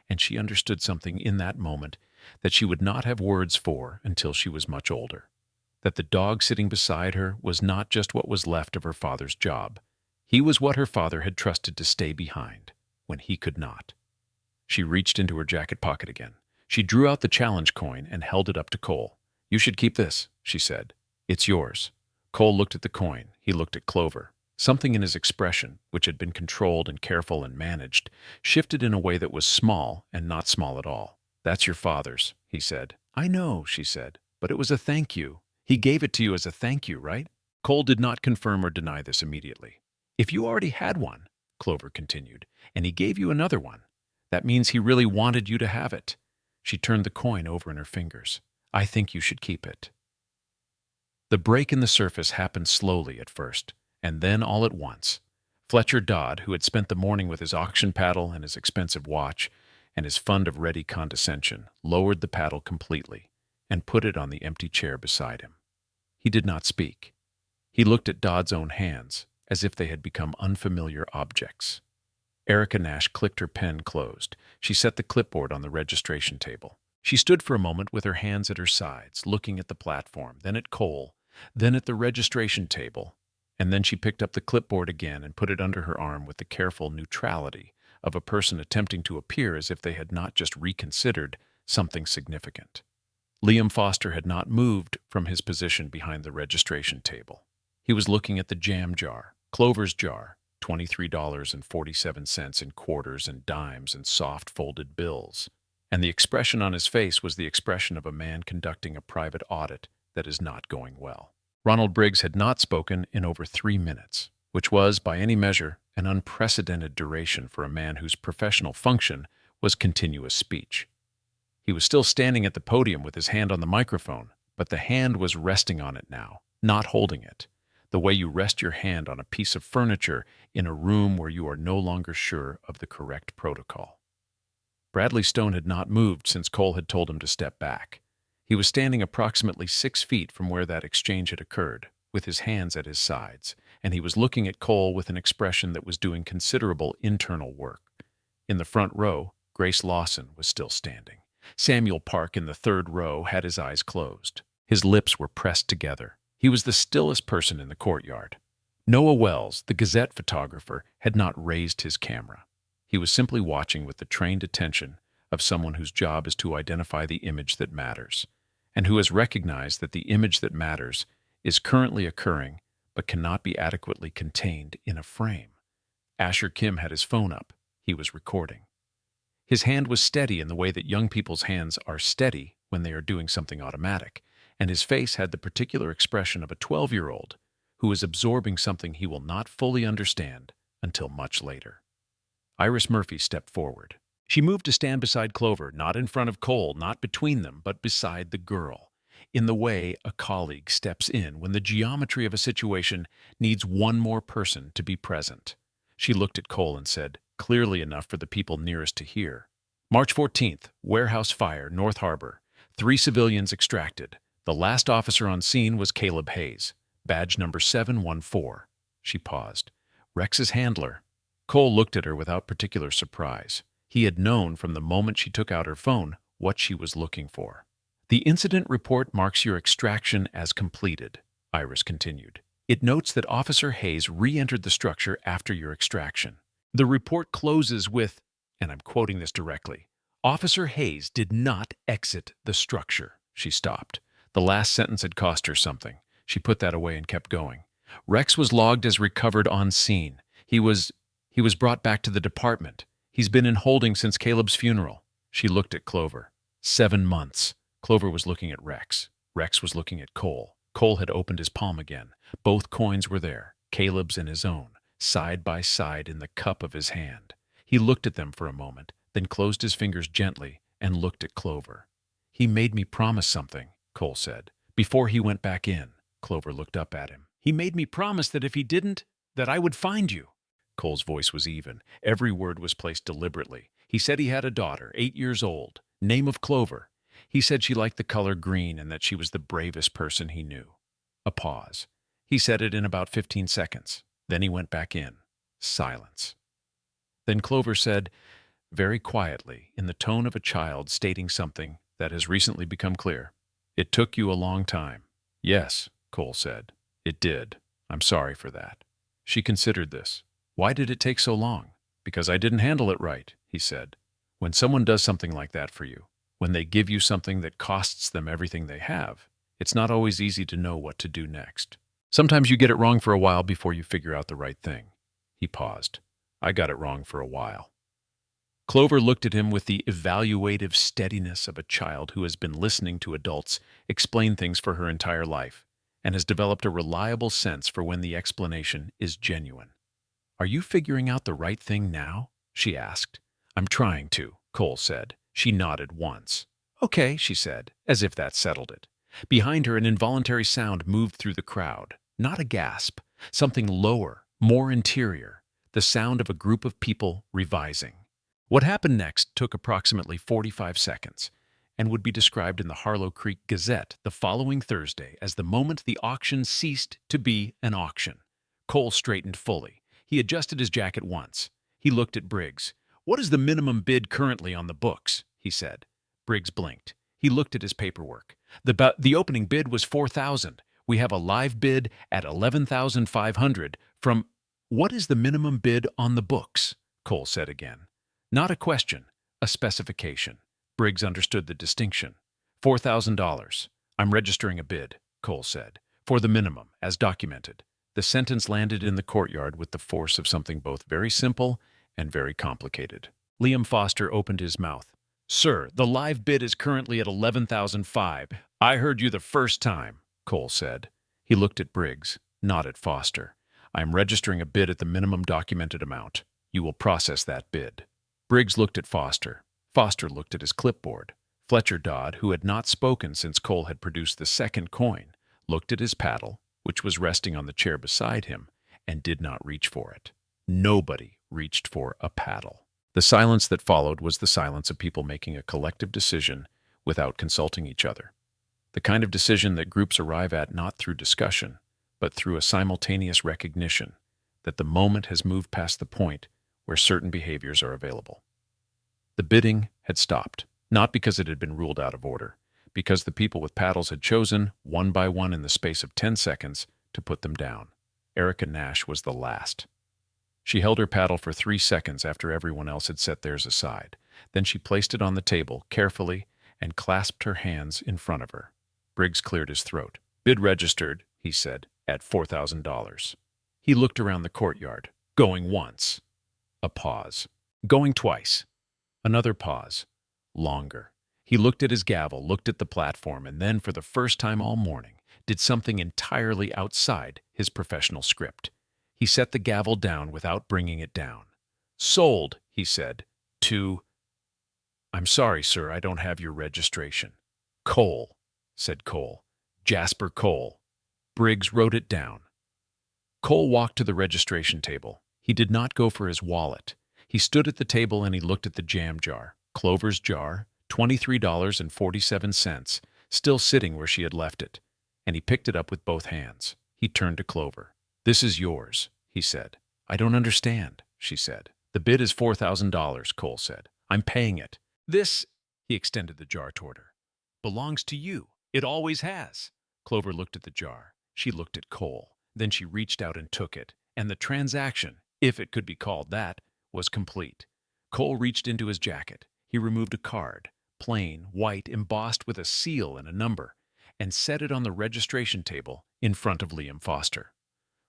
and she understood something in that moment that she would not have words for until she was much older. That the dog sitting beside her was not just what was left of her father's job. He was what her father had trusted to stay behind when he could not. She reached into her jacket pocket again. She drew out the challenge coin and held it up to Cole. You should keep this, she said. It's yours. Cole looked at the coin. He looked at Clover. Something in his expression, which had been controlled and careful and managed, shifted in a way that was small and not small at all. That's your father's, he said. I know, she said, but it was a thank you. He gave it to you as a thank you, right? Cole did not confirm or deny this immediately. If you already had one, Clover continued, and he gave you another one, that means he really wanted you to have it. She turned the coin over in her fingers. I think you should keep it. The break in the surface happened slowly at first, and then all at once. Fletcher Dodd, who had spent the morning with his auction paddle and his expensive watch and his fund of ready condescension, lowered the paddle completely and put it on the empty chair beside him. He did not speak. He looked at Dodd's own hands, as if they had become unfamiliar objects. Erica Nash clicked her pen closed. She set the clipboard on the registration table. She stood for a moment with her hands at her sides, looking at the platform, then at Cole, then at the registration table, and then she picked up the clipboard again and put it under her arm with the careful neutrality of a person attempting to appear as if they had not just reconsidered something significant. Liam Foster had not moved from his position behind the registration table. He was looking at the jam jar, Clover's jar, $23.47 in quarters and dimes and soft folded bills. And the expression on his face was the expression of a man conducting a private audit that is not going well. Ronald Briggs had not spoken in over 3 minutes, which was, by any measure, an unprecedented duration for a man whose professional function was continuous speech. He was still standing at the podium with his hand on the microphone, but the hand was resting on it now, not holding it, the way you rest your hand on a piece of furniture in a room where you are no longer sure of the correct protocol. Bradley Stone had not moved since Cole had told him to step back. He was standing approximately 6 feet from where that exchange had occurred, with his hands at his sides, and he was looking at Cole with an expression that was doing considerable internal work. In the front row, Grace Lawson was still standing. Samuel Park in the third row had his eyes closed. His lips were pressed together. He was the stillest person in the courtyard. Noah Wells, the Gazette photographer, had not raised his camera. He was simply watching with the trained attention of someone whose job is to identify the image that matters, and who has recognized that the image that matters is currently occurring but cannot be adequately contained in a frame. Asher Kim had his phone up. He was recording. His hand was steady in the way that young people's hands are steady when they are doing something automatic, and his face had the particular expression of a 12-year-old who is absorbing something he will not fully understand until much later. Iris Murphy stepped forward. She moved to stand beside Clover, not in front of Cole, not between them, but beside the girl, in the way a colleague steps in when the geometry of a situation needs one more person to be present. She looked at Cole and said, clearly enough for the people nearest to hear, March 14th, warehouse fire, North Harbor. 3 civilians extracted. The last officer on scene was Caleb Hayes, badge number 714. She paused. Rex's handler. Cole looked at her without particular surprise. He had known from the moment she took out her phone what she was looking for. The incident report marks your extraction as completed, Iris continued. It notes that Officer Hayes re-entered the structure after your extraction. The report closes with, and I'm quoting this directly, Officer Hayes did not exit the structure. She stopped. The last sentence had cost her something. She put that away and kept going. Rex was logged as recovered on scene. He was brought back to the department. He's been in holding since Caleb's funeral. She looked at Clover. 7 months. Clover was looking at Rex. Rex was looking at Cole. Cole had opened his palm again. Both coins were there, Caleb's and his own, side by side in the cup of his hand. He looked at them for a moment, then closed his fingers gently and looked at Clover. He made me promise something, Cole said, before he went back in. Clover looked up at him. He made me promise that if he didn't, that I would find you. Cole's voice was even. Every word was placed deliberately. He said he had a daughter, 8 years old, name of Clover. He said she liked the color green and that she was the bravest person he knew. A pause. He said it in about 15 seconds. Then he went back in. Silence. Then Clover said, very quietly, in the tone of a child stating something that has recently become clear, "It took you a long time." "Yes," Cole said. "It did. I'm sorry for that." She considered this. "Why did it take so long?" "Because I didn't handle it right," he said. "When someone does something like that for you, when they give you something that costs them everything they have, it's not always easy to know what to do next. Sometimes you get it wrong for a while before you figure out the right thing." He paused. "I got it wrong for a while." Clover looked at him with the evaluative steadiness of a child who has been listening to adults explain things for her entire life and has developed a reliable sense for when the explanation is genuine. "Are you figuring out the right thing now?" she asked. "I'm trying to," Cole said. She nodded once. "Okay," she said, as if that settled it. Behind her, an involuntary sound moved through the crowd. Not a gasp, something lower, more interior, the sound of a group of people revising. What happened next took approximately 45 seconds and would be described in the Harlow Creek Gazette the following Thursday as the moment the auction ceased to be an auction. Cole straightened fully. He adjusted his jacket once. He looked at Briggs. "What is the minimum bid currently on the books?" he said. Briggs blinked. He looked at his paperwork. The opening bid was $4,000. We have a live bid at $11,500 from... "What is the minimum bid on the books?" Cole said again. Not a question, a specification. Briggs understood the distinction. $4,000. I'm registering a bid, Cole said, for the minimum, as documented. The sentence landed in the courtyard with the force of something both very simple and very complicated. Liam Foster opened his mouth. "Sir, the live bid is currently at $11,500. I heard you the first time," Cole said. He looked at Briggs, not at Foster. "I am registering a bid at the minimum documented amount. You will process that bid." Briggs looked at Foster. Foster looked at his clipboard. Fletcher Dodd, who had not spoken since Cole had produced the second coin, looked at his paddle, which was resting on the chair beside him, and did not reach for it. Nobody reached for a paddle. The silence that followed was the silence of people making a collective decision without consulting each other. The kind of decision that groups arrive at not through discussion, but through a simultaneous recognition that the moment has moved past the point where certain behaviors are available. The bidding had stopped. Not because it had been ruled out of order, because the people with paddles had chosen, one by one in the space of 10 seconds, to put them down. Erica Nash was the last. She held her paddle for 3 seconds after everyone else had set theirs aside. Then she placed it on the table, carefully, and clasped her hands in front of her. Briggs cleared his throat. "Bid registered," he said, "at $4,000. He looked around the courtyard. "Going once." A pause. "Going twice." Another pause. Longer. He looked at his gavel, looked at the platform, and then, for the first time all morning, did something entirely outside his professional script. He set the gavel down without bringing it down. "Sold," he said, "to—" "I'm sorry, sir, I don't have your registration." "Cole," said Cole. "Jasper Cole." Briggs wrote it down. Cole walked to the registration table. He did not go for his wallet. He stood at the table and he looked at the jam jar. Clover's jar, $23.47, still sitting where she had left it, and he picked it up with both hands. He turned to Clover. "This is yours," he said. "I don't understand," she said. "The bid is $4,000, Cole said. "I'm paying it." "This," he extended the jar toward her, "belongs to you. It always has." Clover looked at the jar. She looked at Cole. Then she reached out and took it, and the transaction, if it could be called that, was complete. Cole reached into his jacket. He removed a card, plain, white, embossed with a seal and a number, and set it on the registration table in front of Liam Foster.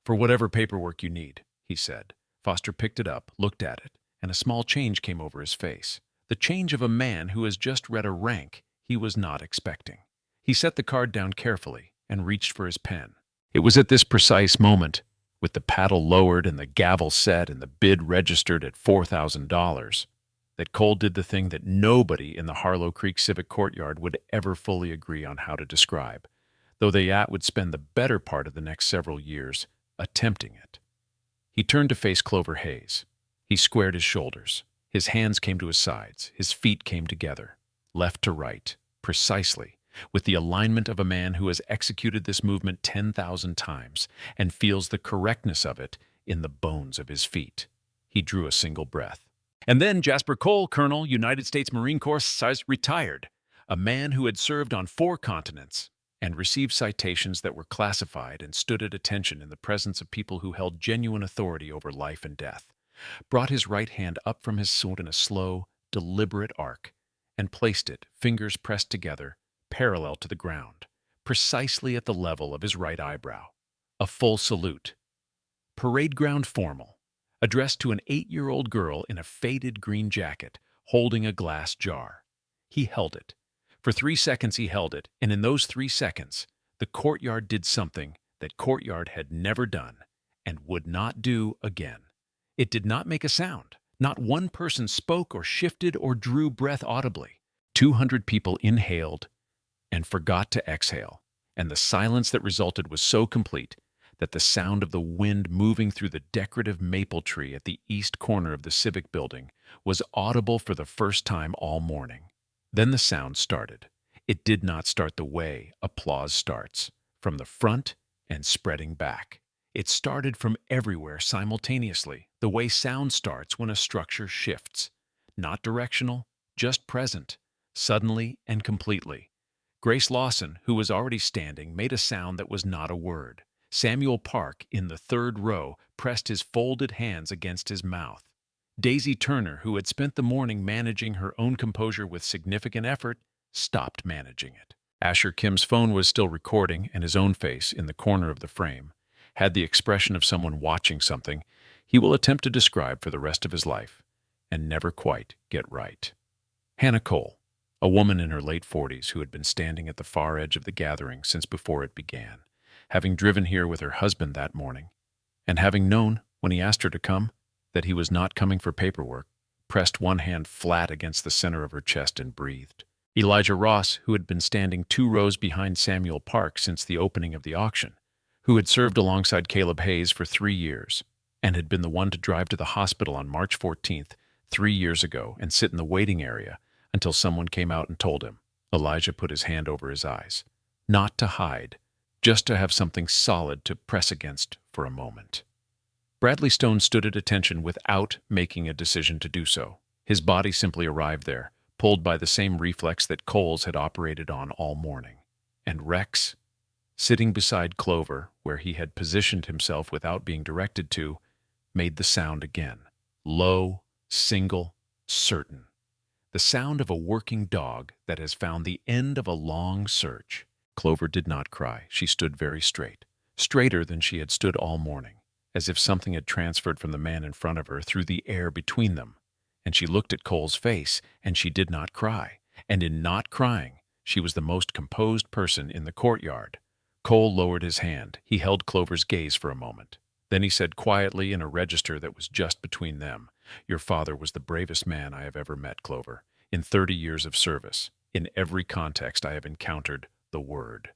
"For whatever paperwork you need," he said. Foster picked it up, looked at it, and a small change came over his face. The change of a man who has just read a rank he was not expecting. He set the card down carefully and reached for his pen. It was at this precise moment, with the paddle lowered and the gavel set and the bid registered at $4,000, that Cole did the thing that nobody in the Harlow Creek Civic Courtyard would ever fully agree on how to describe, though they would spend the better part of the next several years attempting it. He turned to face Clover Hayes. He squared his shoulders. His hands came to his sides. His feet came together, left to right, precisely, with the alignment of a man who has executed this movement 10,000 times and feels the correctness of it in the bones of his feet. He drew a single breath. And then Jasper Cole, Colonel, United States Marine Corps, retired, a man who had served on 4 continents and received citations that were classified and stood at attention in the presence of people who held genuine authority over life and death, brought his right hand up from his sword in a slow, deliberate arc and placed it, fingers pressed together, parallel to the ground, precisely at the level of his right eyebrow. A full salute. Parade ground formal, addressed to an 8-year-old girl in a faded green jacket, holding a glass jar. He held it. For 3 seconds he held it, and in those 3 seconds, the courtyard did something that courtyard had never done and would not do again. It did not make a sound. Not one person spoke or shifted or drew breath audibly. 200 people inhaled and forgot to exhale, and the silence that resulted was so complete that the sound of the wind moving through the decorative maple tree at the east corner of the Civic Building was audible for the first time all morning. Then the sound started. It did not start the way applause starts, from the front and spreading back. It started from everywhere simultaneously, the way sound starts when a structure shifts. Not directional, just present, suddenly and completely. Grace Lawson, who was already standing, made a sound that was not a word. Samuel Park, in the 3rd row, pressed his folded hands against his mouth. Daisy Turner, who had spent the morning managing her own composure with significant effort, stopped managing it. Asher Kim's phone was still recording, and his own face, in the corner of the frame, had the expression of someone watching something he will attempt to describe for the rest of his life and never quite get right. Hannah Cole, a woman in her late 40s who had been standing at the far edge of the gathering since before it began, having driven here with her husband that morning, and having known, when he asked her to come, that he was not coming for paperwork, pressed one hand flat against the center of her chest and breathed. Elijah Ross, who had been standing 2 rows behind Samuel Park since the opening of the auction, who had served alongside Caleb Hayes for 3 years, and had been the one to drive to the hospital on March 14th, 3 years ago, and sit in the waiting area until someone came out and told him. Elijah put his hand over his eyes, not to hide, just to have something solid to press against for a moment. Bradley Stone stood at attention without making a decision to do so. His body simply arrived there, pulled by the same reflex that Coles had operated on all morning. And Rex, sitting beside Clover, where he had positioned himself without being directed to, made the sound again. Low, single, certain. The sound of a working dog that has found the end of a long search. Clover did not cry. She stood very straight, straighter than she had stood all morning, as if something had transferred from the man in front of her through the air between them. And she looked at Cole's face, and she did not cry. And in not crying, she was the most composed person in the courtyard. Cole lowered his hand. He held Clover's gaze for a moment. Then he said quietly in a register that was just between them, "Your father was the bravest man I have ever met, Clover. In 30 years of service, in every context I have encountered the word."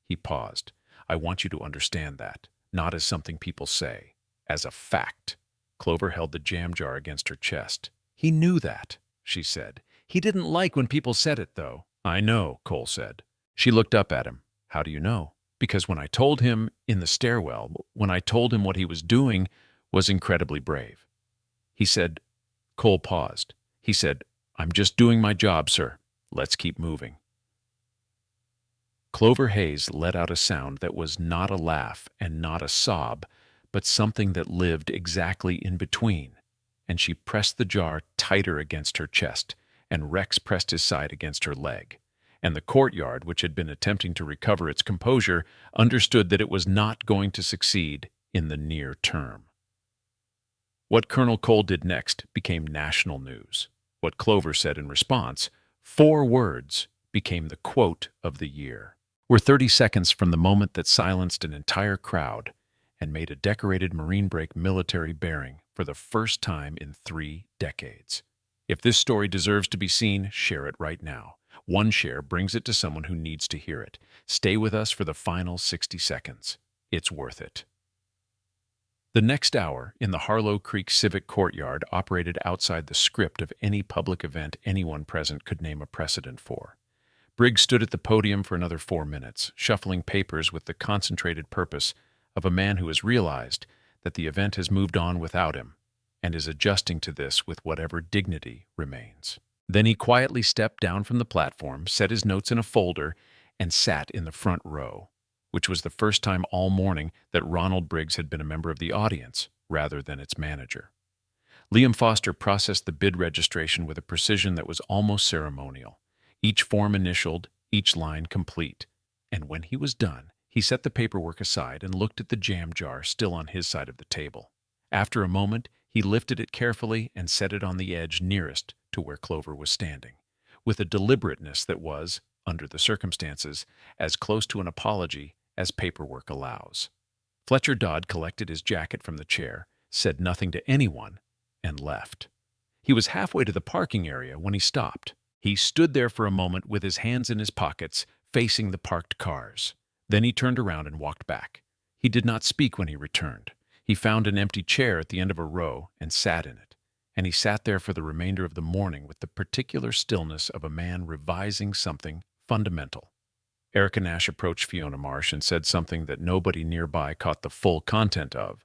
He paused. "I want you to understand that, not as something people say, as a fact." Clover held the jam jar against her chest. "He knew that," she said. "He didn't like when people said it, though." "I know," Cole said. She looked up at him. "How do you know?" "Because when I told him in the stairwell, when I told him what he was doing was incredibly brave." He said, Cole paused. He said, "I'm just doing my job, sir. Let's keep moving." Clover Hayes let out a sound that was not a laugh and not a sob, but something that lived exactly in between, and she pressed the jar tighter against her chest, and Rex pressed his side against her leg. And the courtyard, which had been attempting to recover its composure, understood that it was not going to succeed in the near term. What Colonel Cole did next became national news. What Clover said in response, 4 words, became the quote of the year. We're 30 seconds from the moment that silenced an entire crowd and made a decorated Marine break military bearing for the first time in 3 decades. If this story deserves to be seen, share it right now. One share brings it to someone who needs to hear it. Stay with us for the final 60 seconds. It's worth it. The next hour in the Harlow Creek Civic Courtyard operated outside the script of any public event anyone present could name a precedent for. Briggs stood at the podium for another 4 minutes, shuffling papers with the concentrated purpose of a man who has realized that the event has moved on without him and is adjusting to this with whatever dignity remains. Then he quietly stepped down from the platform, set his notes in a folder, and sat in the front row, which was the first time all morning that Ronald Briggs had been a member of the audience rather than its manager. Liam Foster processed the bid registration with a precision that was almost ceremonial, each form initialed, each line complete. And when he was done, he set the paperwork aside and looked at the jam jar still on his side of the table. After a moment, he lifted it carefully and set it on the edge nearest to where Clover was standing, with a deliberateness that was, under the circumstances, as close to an apology as paperwork allows. Fletcher Dodd collected his jacket from the chair, said nothing to anyone, and left. He was halfway to the parking area when he stopped. He stood there for a moment with his hands in his pockets, facing the parked cars. Then he turned around and walked back. He did not speak when he returned. He found an empty chair at the end of a row and sat in it. And he sat there for the remainder of the morning with the particular stillness of a man revising something fundamental. Erica Nash approached Fiona Marsh and said something that nobody nearby caught the full content of,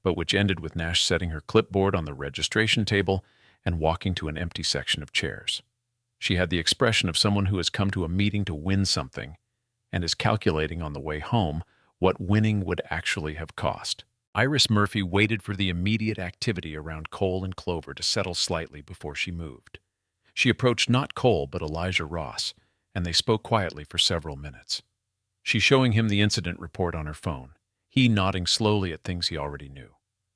but which ended with Nash setting her clipboard on the registration table and walking to an empty section of chairs. She had the expression of someone who has come to a meeting to win something and is calculating on the way home what winning would actually have cost. Iris Murphy waited for the immediate activity around Cole and Clover to settle slightly before she moved. She approached not Cole but Elijah Ross, and they spoke quietly for several minutes. She showing him the incident report on her phone, he nodding slowly at things he already knew.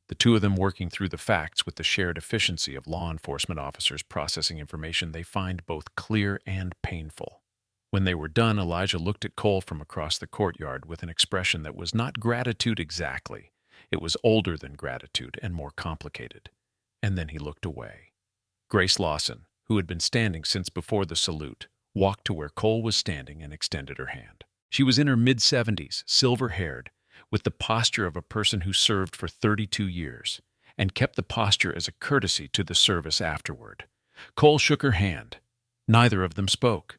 The two of them working through the facts with the shared efficiency of law enforcement officers processing information they find both clear and painful. When they were done, Elijah looked at Cole from across the courtyard with an expression that was not gratitude exactly. It was older than gratitude and more complicated. And then he looked away. Grace Lawson, who had been standing since before the salute, walked to where Cole was standing and extended her hand. She was in her mid-70s, silver-haired, with the posture of a person who served for 32 years, and kept the posture as a courtesy to the service afterward. Cole shook her hand. Neither of them spoke.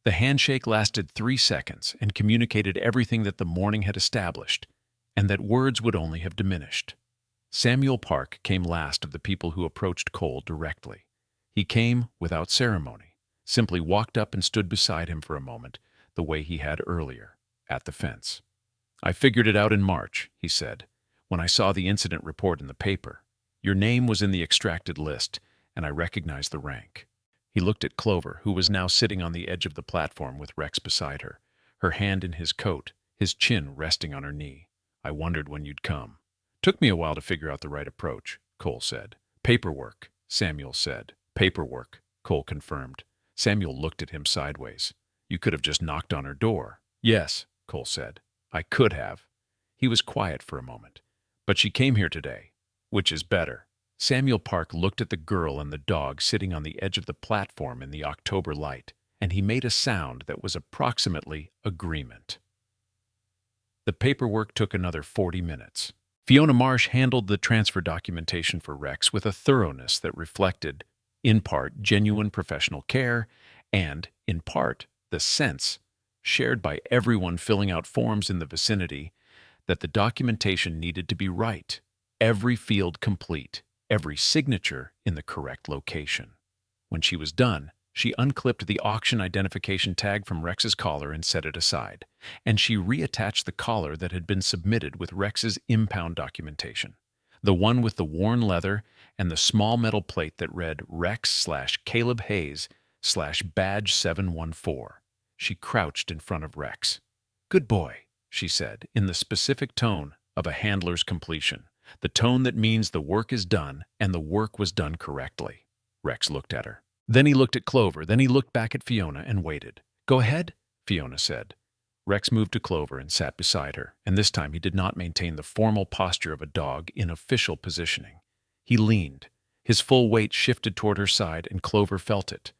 The handshake lasted 3 seconds and communicated everything that the morning had established, and that words would only have diminished. Samuel Park came last of the people who approached Cole directly. He came without ceremony. simply walked up and stood beside him for a moment, the way he had earlier, at the fence. "I figured it out in March," he said, "when I saw the incident report in the paper. Your name was in the extracted list, and I recognized the rank." He looked at Clover, who was now sitting on the edge of the platform with Rex beside her, her hand in his coat, his chin resting on her knee. "I wondered when you'd come." "Took me a while to figure out the right approach," Cole said. "Paperwork," Samuel said. "Paperwork," Cole confirmed. Samuel looked at him sideways. "You could have just knocked on her door." "Yes," Cole said. "I could have." He was quiet for a moment. "But she came here today, which is better." Samuel Park looked at the girl and the dog sitting on the edge of the platform in the October light, and he made a sound that was approximately agreement. The paperwork took another 40 minutes. Fiona Marsh handled the transfer documentation for Rex with a thoroughness that reflected, in part, genuine professional care and, in part, the sense, shared by everyone filling out forms in the vicinity, that the documentation needed to be right, every field complete, every signature in the correct location. When she was done, she unclipped the auction identification tag from Rex's collar and set it aside, and she reattached the collar that had been submitted with Rex's impound documentation, the one with the worn leather and the small metal plate that read Rex/Caleb Hayes/Badge 714. She crouched in front of Rex. "Good boy," she said, in the specific tone of a handler's completion, the tone that means the work is done and the work was done correctly. Rex looked at her. Then he looked at Clover, then he looked back at Fiona and waited. "Go ahead," Fiona said. Rex moved to Clover and sat beside her, and this time he did not maintain the formal posture of a dog in official positioning. He leaned. His full weight shifted toward her side, and Clover felt it.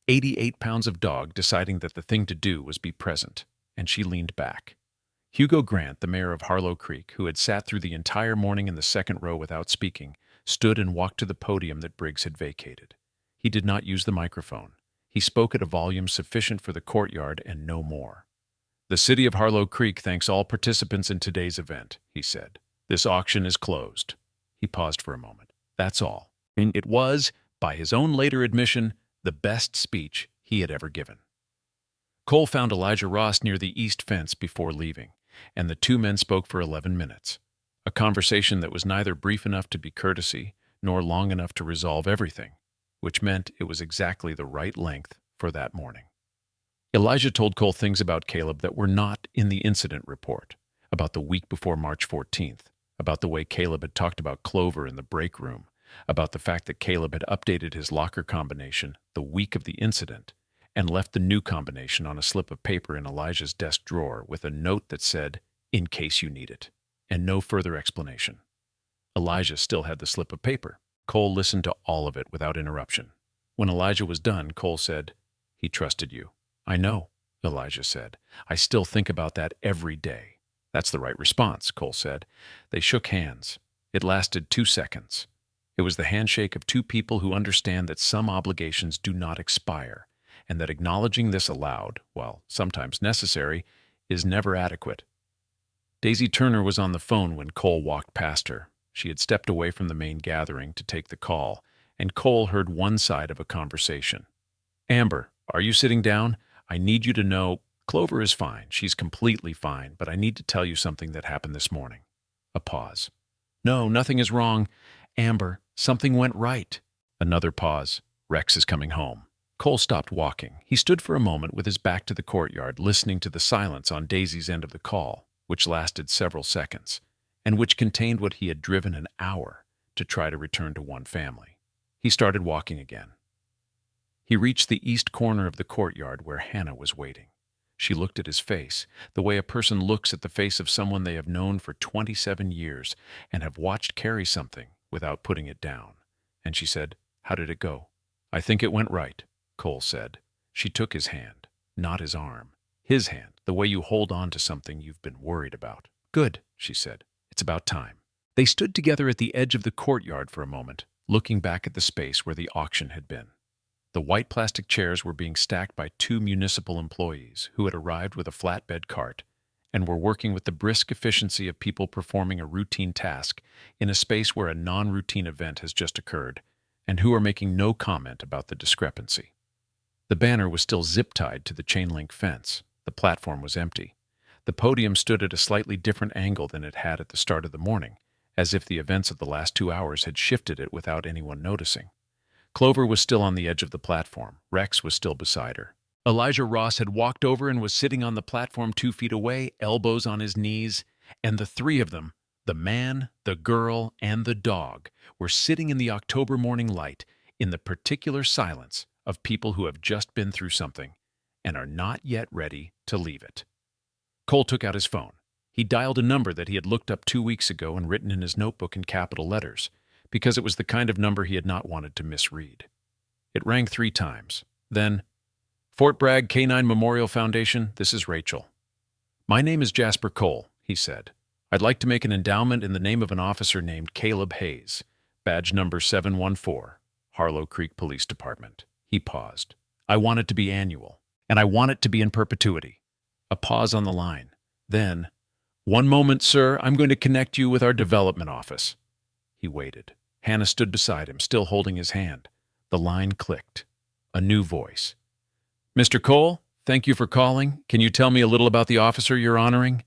88 pounds of dog deciding that the thing to do was be present, and she leaned back. Hugo Grant, the mayor of Harlow Creek, who had sat through the entire morning in the second row without speaking, stood and walked to the podium that Briggs had vacated. He did not use the microphone. He spoke at a volume sufficient for the courtyard and no more. "The city of Harlow Creek thanks all participants in today's event," he said. "This auction is closed." He paused for a moment. "That's all." And it was, by his own later admission, the best speech he had ever given. Cole found Elijah Ross near the east fence before leaving, and the two men spoke for 11 minutes. A conversation that was neither brief enough to be courtesy, nor long enough to resolve everything, which meant it was exactly the right length for that morning. Elijah told Cole things about Caleb that were not in the incident report, about the week before March 14th, about the way Caleb had talked about Clover in the break room, about the fact that Caleb had updated his locker combination the week of the incident and left the new combination on a slip of paper in Elijah's desk drawer with a note that said, "In case you need it," and no further explanation. Elijah still had the slip of paper. Cole listened to all of it without interruption. When Elijah was done, Cole said, "He trusted you." "I know," Elijah said. "I still think about that every day." "That's the right response," Cole said. They shook hands. It lasted 2 seconds. It was the handshake of two people who understand that some obligations do not expire, and that acknowledging this aloud, while sometimes necessary, is never adequate. Daisy Turner was on the phone when Cole walked past her. She had stepped away from the main gathering to take the call, and Cole heard one side of a conversation. "Amber, are you sitting down? I need you to know Clover is fine. She's completely fine, but I need to tell you something that happened this morning." A pause. "No, nothing is wrong. Amber, something went right." Another pause. "Rex is coming home." Cole stopped walking. He stood for a moment with his back to the courtyard, listening to the silence on Daisy's end of the call, which lasted several seconds, and which contained what he had driven an hour to try to return to one family. He started walking again. He reached the east corner of the courtyard where Hannah was waiting. She looked at his face, the way a person looks at the face of someone they have known for 27 years and have watched carry something without putting it down. And she said, "How did it go?" "I think it went right," Cole said. She took his hand, not his arm. His hand, the way you hold on to something you've been worried about. "Good," she said. "It's about time." They stood together at the edge of the courtyard for a moment, looking back at the space where the auction had been. The white plastic chairs were being stacked by 2 municipal employees who had arrived with a flatbed cart and were working with the brisk efficiency of people performing a routine task in a space where a non-routine event has just occurred, and who are making no comment about the discrepancy. The banner was still zip-tied to the chain-link fence. The platform was empty. The podium stood at a slightly different angle than it had at the start of the morning, as if the events of the last 2 hours had shifted it without anyone noticing. Clover was still on the edge of the platform. Rex was still beside her. Elijah Ross had walked over and was sitting on the platform 2 feet away, elbows on his knees, and the three of them, the man, the girl, and the dog, were sitting in the October morning light in the particular silence of people who have just been through something and are not yet ready to leave it. Cole took out his phone. He dialed a number that he had looked up 2 weeks ago and written in his notebook in capital letters, because it was the kind of number he had not wanted to misread. It rang 3 times. Then, "Fort Bragg Canine Memorial Foundation, this is Rachel." "My name is Jasper Cole," he said. "I'd like to make an endowment in the name of an officer named Caleb Hayes, badge number 714, Harlow Creek Police Department." He paused. "I want it to be annual, and I want it to be in perpetuity." A pause on the line. Then, "One moment, sir, I'm going to connect you with our development office." He waited. Hannah stood beside him, still holding his hand. The line clicked. A new voice. "Mr. Cole, thank you for calling. Can you tell me a little about the officer you're honoring?"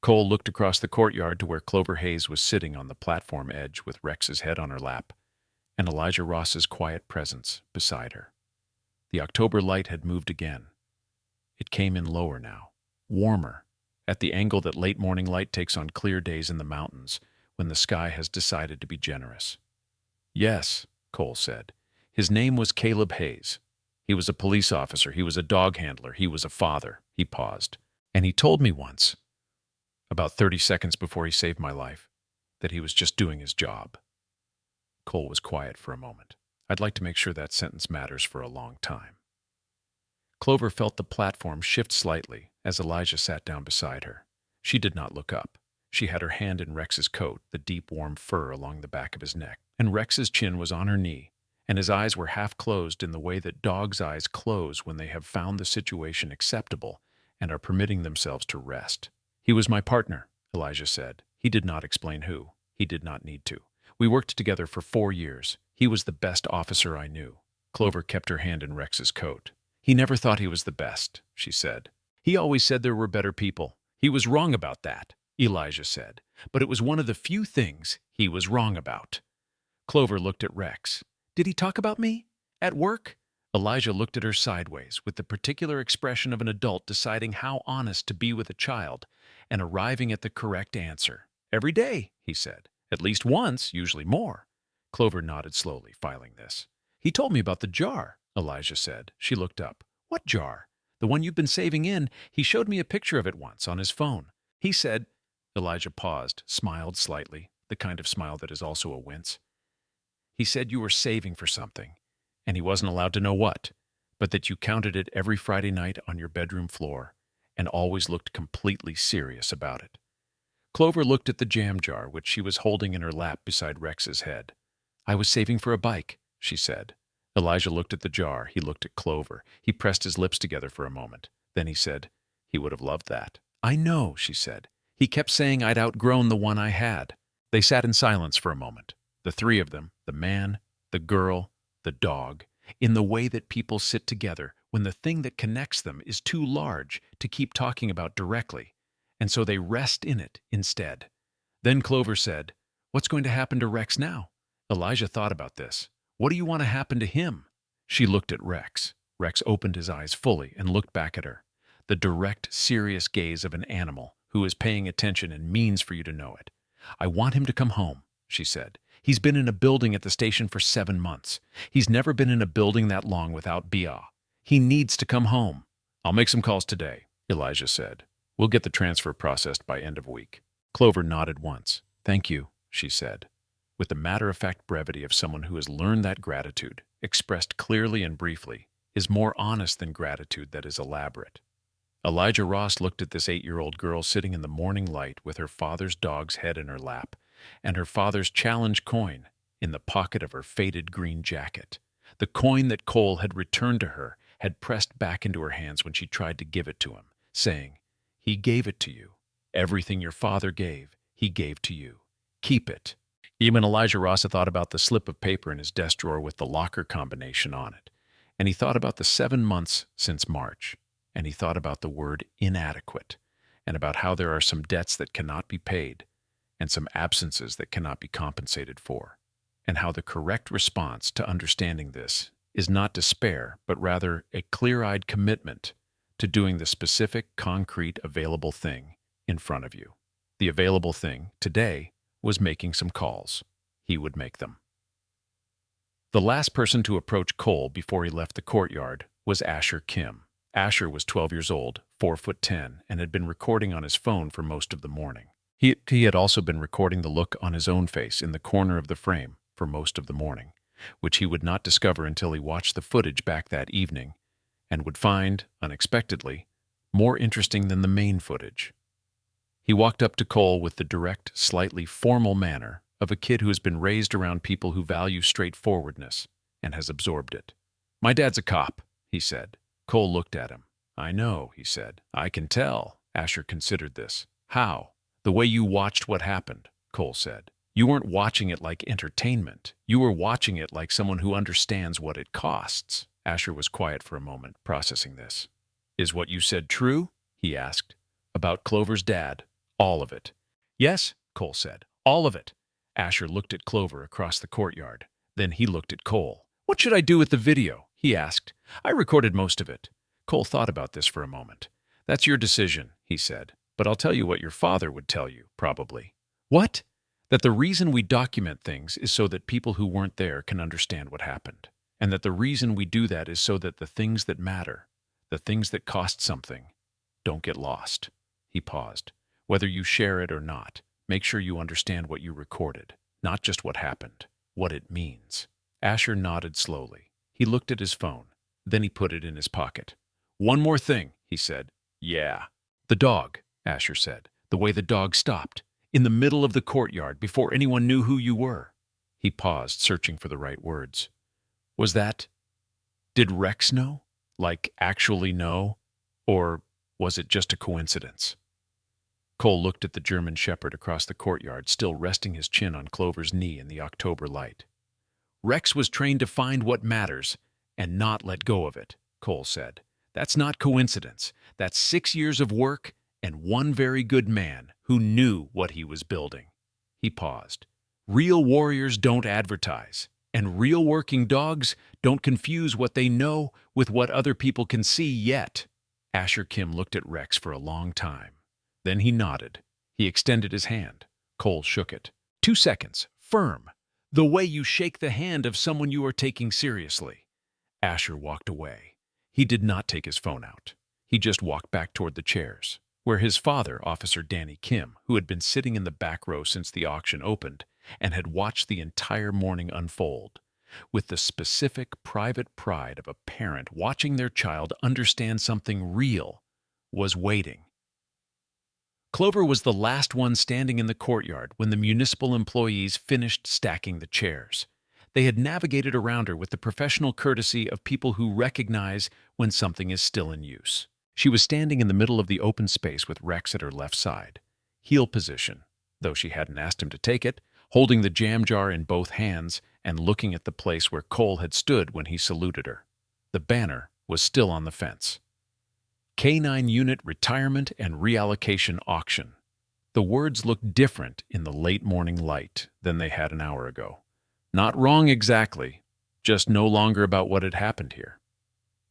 Cole looked across the courtyard to where Clover Hayes was sitting on the platform edge with Rex's head on her lap, and Elijah Ross's quiet presence beside her. The October light had moved again. It came in lower now, warmer, at the angle that late morning light takes on clear days in the mountains when the sky has decided to be generous. "Yes," Cole said. His name was Caleb Hayes. He was a police officer. He was a dog handler. He was a father. He paused. "And he told me once, about 30 seconds before he saved my life, that he was just doing his job." Cole was quiet for a moment. "I'd like to make sure that sentence matters for a long time." Clover felt the platform shift slightly as Elijah sat down beside her. She did not look up. She had her hand in Rex's coat, the deep, warm fur along the back of his neck, and Rex's chin was on her knee, and his eyes were half closed in the way that dogs' eyes close when they have found the situation acceptable and are permitting themselves to rest. "He was my partner," Elijah said. He did not explain who. He did not need to. "We worked together for 4 years. He was the best officer I knew." Clover kept her hand in Rex's coat. "He never thought he was the best," she said. "He always said there were better people. He was wrong about that," Elijah said. "But it was one of the few things he was wrong about." Clover looked at Rex. "Did he talk about me? At work?" Elijah looked at her sideways with the particular expression of an adult deciding how honest to be with a child and arriving at the correct answer. "Every day," he said. "At least once, usually more." Clover nodded slowly, filing this. "He told me about the jar," Elijah said. She looked up. "What jar?" "The one you've been saving in. He showed me a picture of it once on his phone. He said—" Elijah paused, smiled slightly, the kind of smile that is also a wince. "He said you were saving for something, and he wasn't allowed to know what, but that you counted it every Friday night on your bedroom floor and always looked completely serious about it." Clover looked at the jam jar, which she was holding in her lap beside Rex's head. "I was saving for a bike," she said. Elijah looked at the jar. He looked at Clover. He pressed his lips together for a moment. Then he said, "He would have loved that." "I know," she said. "He kept saying I'd outgrown the one I had." They sat in silence for a moment, the three of them, the man, the girl, the dog, in the way that people sit together when the thing that connects them is too large to keep talking about directly, and so they rest in it instead. Then Clover said, "What's going to happen to Rex now?" Elijah thought about this. "What do you want to happen to him?" She looked at Rex. Rex opened his eyes fully and looked back at her. The direct, serious gaze of an animal who is paying attention and means for you to know it. "I want him to come home," she said. "He's been in a building at the station for 7 months. He's never been in a building that long without BA. He needs to come home." "I'll make some calls today," Elijah said. "We'll get the transfer processed by end of week." Clover nodded once. "Thank you," she said, with the matter-of-fact brevity of someone who has learned that gratitude, expressed clearly and briefly, is more honest than gratitude that is elaborate. Elijah Ross looked at this 8-year-old girl sitting in the morning light with her father's dog's head in her lap and her father's challenge coin in the pocket of her faded green jacket. The coin that Cole had returned to her had pressed back into her hands when she tried to give it to him, saying, "He gave it to you. Everything your father gave, he gave to you. Keep it." Even Elijah Ross had thought about the slip of paper in his desk drawer with the locker combination on it, And he thought about the 7 months since March, and he thought about the word inadequate, and about how there are some debts that cannot be paid, and some absences that cannot be compensated for, and how the correct response to understanding this is not despair, but rather a clear-eyed commitment to doing the specific, concrete, available thing in front of you. The available thing, today, was making some calls. He would make them. The last person to approach Cole before he left the courtyard was Asher Kim. Asher was 12 years old, 4'10", and had been recording on his phone for most of the morning. He had also been recording the look on his own face in the corner of the frame for most of the morning, which he would not discover until he watched the footage back that evening, and would find, unexpectedly, more interesting than the main footage. He walked up to Cole with the direct, slightly formal manner of a kid who has been raised around people who value straightforwardness and has absorbed it. "My dad's a cop," he said. Cole looked at him. "I know," he said. "I can tell." Asher considered this. "How?" "The way you watched what happened," Cole said. "You weren't watching it like entertainment. You were watching it like someone who understands what it costs." Asher was quiet for a moment, processing this. "Is what you said true?" he asked. "About Clover's dad? All of it?" "Yes," Cole said. "All of it." Asher looked at Clover across the courtyard. Then he looked at Cole. "What should I do with the video?" he asked. "I recorded most of it." Cole thought about this for a moment. "That's your decision," he said. "But I'll tell you what your father would tell you, probably." "What?" "That the reason we document things is so that people who weren't there can understand what happened. And that the reason we do that is so that the things that matter, the things that cost something, don't get lost." He paused. "Whether you share it or not, make sure you understand what you recorded, not just what happened, what it means." Asher nodded slowly. He looked at his phone. Then he put it in his pocket. "One more thing," he said. "Yeah." "The dog," Asher said. "The way the dog stopped, in the middle of the courtyard, before anyone knew who you were." He paused, searching for the right words. "Was that... Did Rex know? Like, actually know? Or was it just a coincidence?" Cole looked at the German Shepherd across the courtyard, still resting his chin on Clover's knee in the October light. "Rex was trained to find what matters and not let go of it," Cole said. "That's not coincidence. That's 6 years of work and one very good man who knew what he was building." He paused. "Real warriors don't advertise, and real working dogs don't confuse what they know with what other people can see yet." Asher Kim looked at Rex for a long time. Then he nodded. He extended his hand. Cole shook it. 2 seconds. Firm. The way you shake the hand of someone you are taking seriously." Asher walked away. He did not take his phone out. He just walked back toward the chairs, where his father, Officer Danny Kim, who had been sitting in the back row since the auction opened and had watched the entire morning unfold, with the specific private pride of a parent watching their child understand something real, was waiting. Clover was the last one standing in the courtyard when the municipal employees finished stacking the chairs. They had navigated around her with the professional courtesy of people who recognize when something is still in use. She was standing in the middle of the open space with Rex at her left side, heel position, though she hadn't asked him to take it, holding the jam jar in both hands and looking at the place where Cole had stood when he saluted her. The banner was still on the fence. K-9 Unit Retirement and Reallocation Auction. The words looked different in the late morning light than they had an hour ago. Not wrong exactly, just no longer about what had happened here.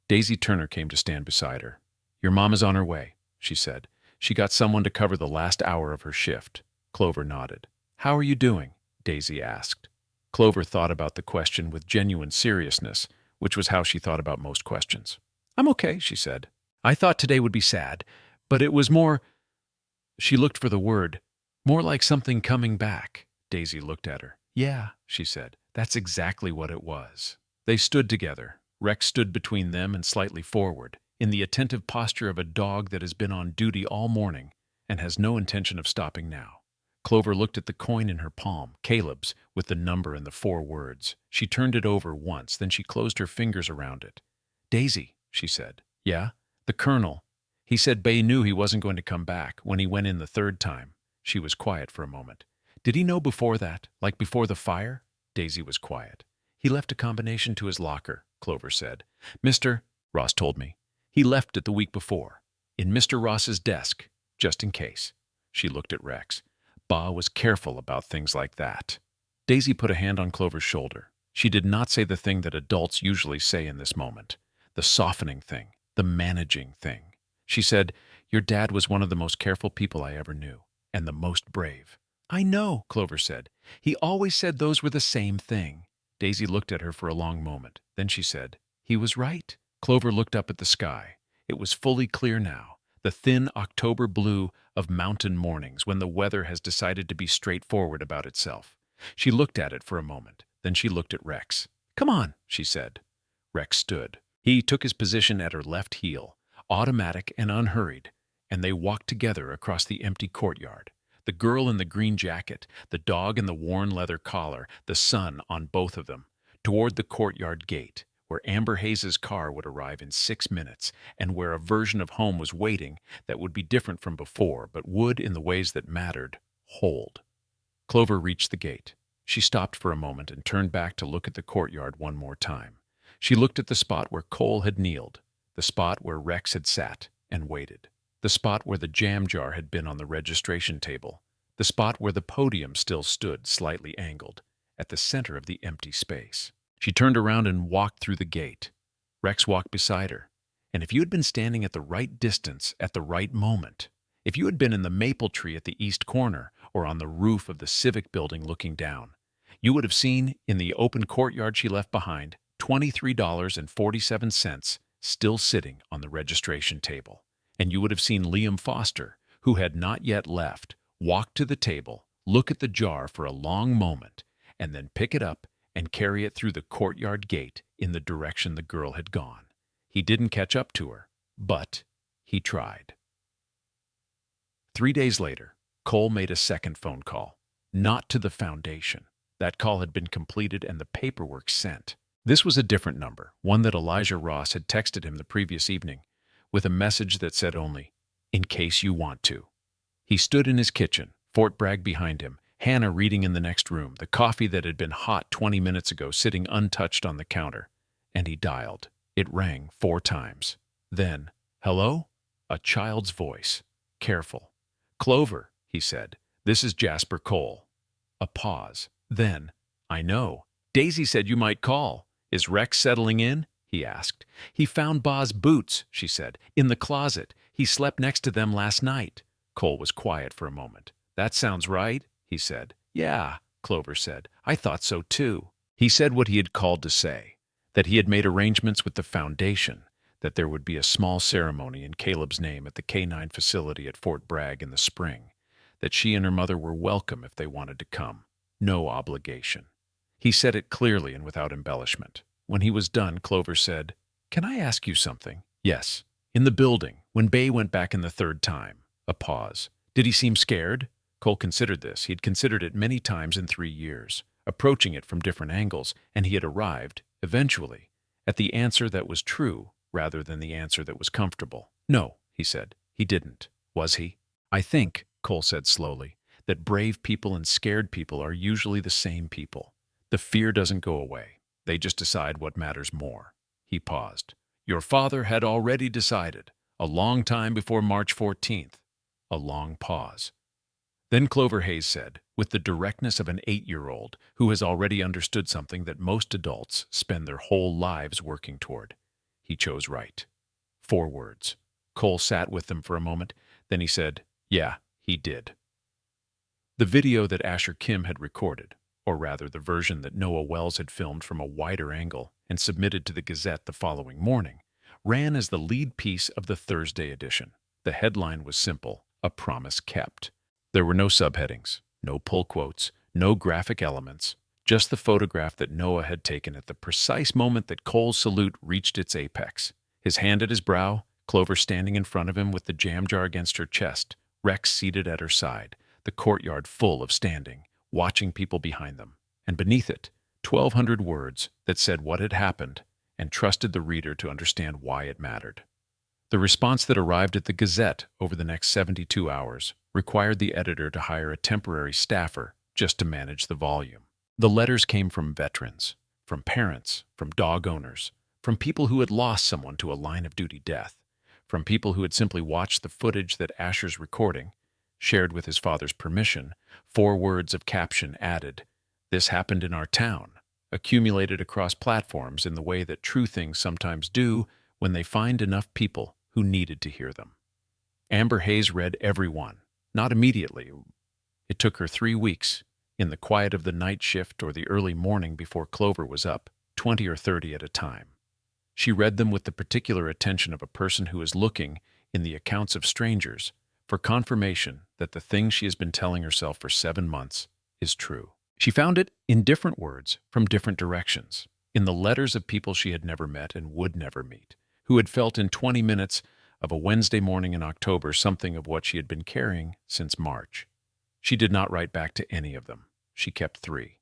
Daisy Turner came to stand beside her. "Your mom is on her way," she said. "She got someone to cover the last hour of her shift." Clover nodded. "How are you doing?" Daisy asked. Clover thought about the question with genuine seriousness, which was how she thought about most questions. "I'm okay," she said. "I thought today would be sad, but it was more..." She looked for the word. "More like something coming back." Daisy looked at her. "Yeah," she said. "That's exactly what it was." They stood together. Rex stood between them and slightly forward, in the attentive posture of a dog that has been on duty all morning and has no intention of stopping now. Clover looked at the coin in her palm, Caleb's, with the number and the 4 words. She turned it over once, then she closed her fingers around it. "Daisy," she said. "Yeah?" "The colonel. He said Bay knew he wasn't going to come back when he went in the 3rd time." She was quiet for a moment. "Did he know before that, like before the fire?" Daisy was quiet. "He left a combination to his locker," Clover said. Mr. Ross told me. He left it the week before. In Mr. Ross's desk, just in case. She looked at Rex. Ba was careful about things like that. Daisy put a hand on Clover's shoulder. She did not say the thing that adults usually say in this moment. The softening thing. The managing thing. She said, "Your dad was one of the most careful people I ever knew. And the most brave." "I know," Clover said. "He always said those were the same thing." Daisy looked at her for a long moment. Then she said, "He was right." Clover looked up at the sky. It was fully clear now, the thin October blue of mountain mornings when the weather has decided to be straightforward about itself. She looked at it for a moment. Then she looked at Rex. "Come on," she said. Rex stood. He took his position at her left heel, automatic and unhurried, and they walked together across the empty courtyard. The girl in the green jacket, the dog in the worn leather collar, the sun on both of them, toward the courtyard gate, where Amber Hayes's car would arrive in 6 minutes, and where a version of home was waiting that would be different from before, but would, in the ways that mattered, hold. Clover reached the gate. She stopped for a moment and turned back to look at the courtyard one more time. She looked at the spot where Cole had kneeled, the spot where Rex had sat and waited, the spot where the jam jar had been on the registration table, the spot where the podium still stood slightly angled, at the center of the empty space. She turned around and walked through the gate. Rex walked beside her. And if you had been standing at the right distance at the right moment, if you had been in the maple tree at the east corner or on the roof of the Civic building looking down, you would have seen, in the open courtyard she left behind, $23.47 still sitting on the registration table. And you would have seen Liam Foster, who had not yet left, walk to the table, look at the jar for a long moment, and then pick it up and carry it through the courtyard gate in the direction the girl had gone. He didn't catch up to her, but he tried. 3 days later, Cole made a second phone call, not to the foundation. That call had been completed and the paperwork sent. This was a different number, one that Elijah Ross had texted him the previous evening, with a message that said only, "In case you want to." He stood in his kitchen, Fort Bragg behind him, Hannah reading in the next room, the coffee that had been hot 20 minutes ago sitting untouched on the counter, and he dialed. It rang 4 times. Then, "Hello?" A child's voice. Careful. "Clover," he said. "This is Jasper Cole." A pause. Then, "I know. Daisy said you might call. Is Rex settling in?" he asked. "He found Ba's boots," she said, "in the closet. He slept next to them last night." Cole was quiet for a moment. "That sounds right," he said. "Yeah," Clover said. "I thought so too." He said what he had called to say, that he had made arrangements with the foundation, that there would be a small ceremony in Caleb's name at the K-9 facility at Fort Bragg in the spring, that she and her mother were welcome if they wanted to come. No obligation. He said it clearly and without embellishment. When he was done, Clover said, "Can I ask you something?" "Yes." "In the building, when Bay went back in the 3rd time." A pause. "Did he seem scared?" Cole considered this. He had considered it many times in 3 years, approaching it from different angles, and he had arrived, eventually, at the answer that was true rather than the answer that was comfortable. "No," he said. "He didn't." "Was he?" "I think," Cole said slowly, "that brave people and scared people are usually the same people. The fear doesn't go away. They just decide what matters more." He paused. "Your father had already decided, a long time before March 14th. A long pause. Then Clover Hayes said, with the directness of an 8-year-old who has already understood something that most adults spend their whole lives working toward. He chose right. 4 words. Cole sat with them for a moment. Then he said, "Yeah, he did." The video that Asher Kim had recorded, or rather the version that Noah Wells had filmed from a wider angle and submitted to the Gazette the following morning, ran as the lead piece of the Thursday edition. The headline was simple, "A Promise Kept." There were no subheadings, no pull quotes, no graphic elements, just the photograph that Noah had taken at the precise moment that Cole's salute reached its apex. His hand at his brow, Clover standing in front of him with the jam jar against her chest, Rex seated at her side, the courtyard full of standing, watching people behind them, and beneath it, 1,200 words that said what had happened and trusted the reader to understand why it mattered. The response that arrived at the Gazette over the next 72 hours required the editor to hire a temporary staffer just to manage the volume. The letters came from veterans, from parents, from dog owners, from people who had lost someone to a line-of-duty death, from people who had simply watched the footage that Asher's recording, shared with his father's permission, 4 words of caption added, "This happened in our town," accumulated across platforms in the way that true things sometimes do when they find enough people who needed to hear them. Amber Hayes read every one, not immediately. It took her 3 weeks, in the quiet of the night shift or the early morning before Clover was up, 20 or 30 at a time. She read them with the particular attention of a person who is looking, in the accounts of strangers, for confirmation that the thing she has been telling herself for 7 months is true. She found it in different words from different directions, in the letters of people she had never met and would never meet, who had felt in 20 minutes of a Wednesday morning in October something of what she had been carrying since March. She did not write back to any of them. She kept 3.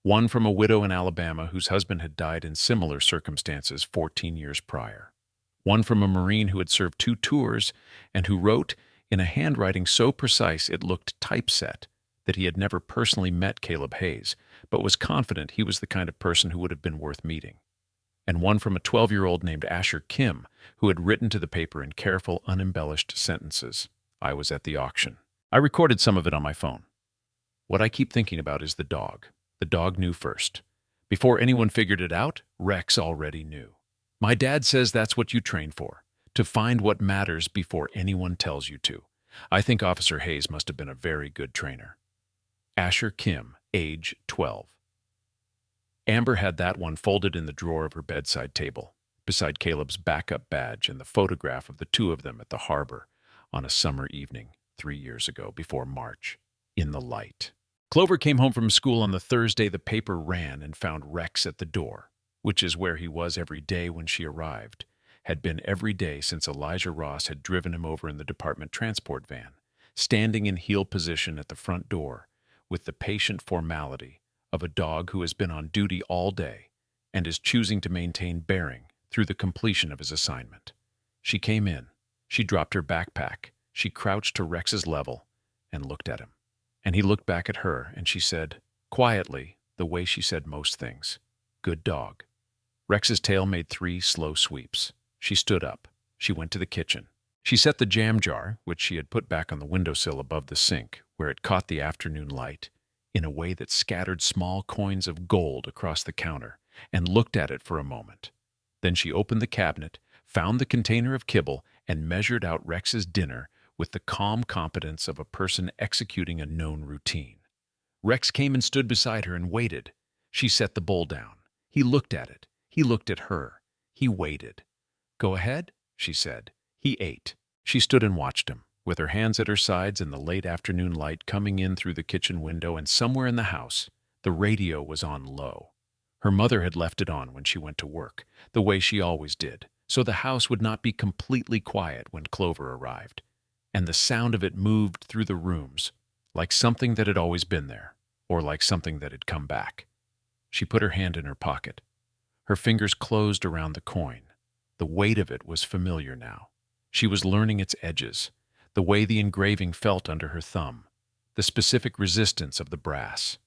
One from a widow in Alabama whose husband had died in similar circumstances 14 years prior. One from a Marine who had served 2 tours and who wrote in a handwriting so precise it looked typeset that he had never personally met Caleb Hayes, but was confident he was the kind of person who would have been worth meeting. And one from a 12-year-old named Asher Kim, who had written to the paper in careful, unembellished sentences. "I was at the auction." I recorded some of it on my phone. What I keep thinking about is the dog. The dog knew first. Before anyone figured it out, Rex already knew. My dad says that's what you train for, to find what matters before anyone tells you to. I think Officer Hayes must have been a very good trainer. Asher Kim, age 12. Amber had that one folded in the drawer of her bedside table, beside Caleb's backup badge and the photograph of the 2 of them at the harbor on a summer evening 3 years ago, before March, in the light. Clover came home from school on the Thursday the paper ran and found Rex at the door, which is where he was every day when she arrived, had been every day since Elijah Ross had driven him over in the department transport van, standing in heel position at the front door, with the patient formality of a dog who has been on duty all day and is choosing to maintain bearing through the completion of his assignment. She came in. She dropped her backpack. She crouched to Rex's level and looked at him. And he looked back at her, and she said, quietly, the way she said most things, "Good dog." Rex's tail made 3 slow sweeps. She stood up. She went to the kitchen. She set the jam jar, which she had put back on the windowsill above the sink, where it caught the afternoon light, in a way that scattered small coins of gold across the counter, and looked at it for a moment. Then she opened the cabinet, found the container of kibble, and measured out Rex's dinner with the calm competence of a person executing a known routine. Rex came and stood beside her and waited. She set the bowl down. He looked at it. He looked at her. He waited. "Go ahead," she said. He ate. She stood and watched him, with her hands at her sides and the late afternoon light coming in through the kitchen window, and somewhere in the house, the radio was on low. Her mother had left it on when she went to work, the way she always did, so the house would not be completely quiet when Clover arrived. And the sound of it moved through the rooms, like something that had always been there, or like something that had come back. She put her hand in her pocket. Her fingers closed around the coin. The weight of it was familiar now. She was learning its edges, the way the engraving felt under her thumb, the specific resistance of the brass,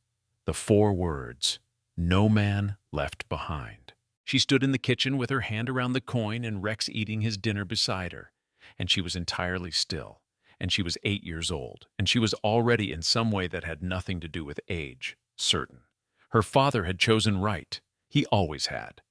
the 4 words, "No man left behind." She stood in the kitchen with her hand around the coin and Rex eating his dinner beside her. And she was entirely still, and she was 8 years old, and she was already in some way that had nothing to do with age, certain. Her father had chosen right. He always had.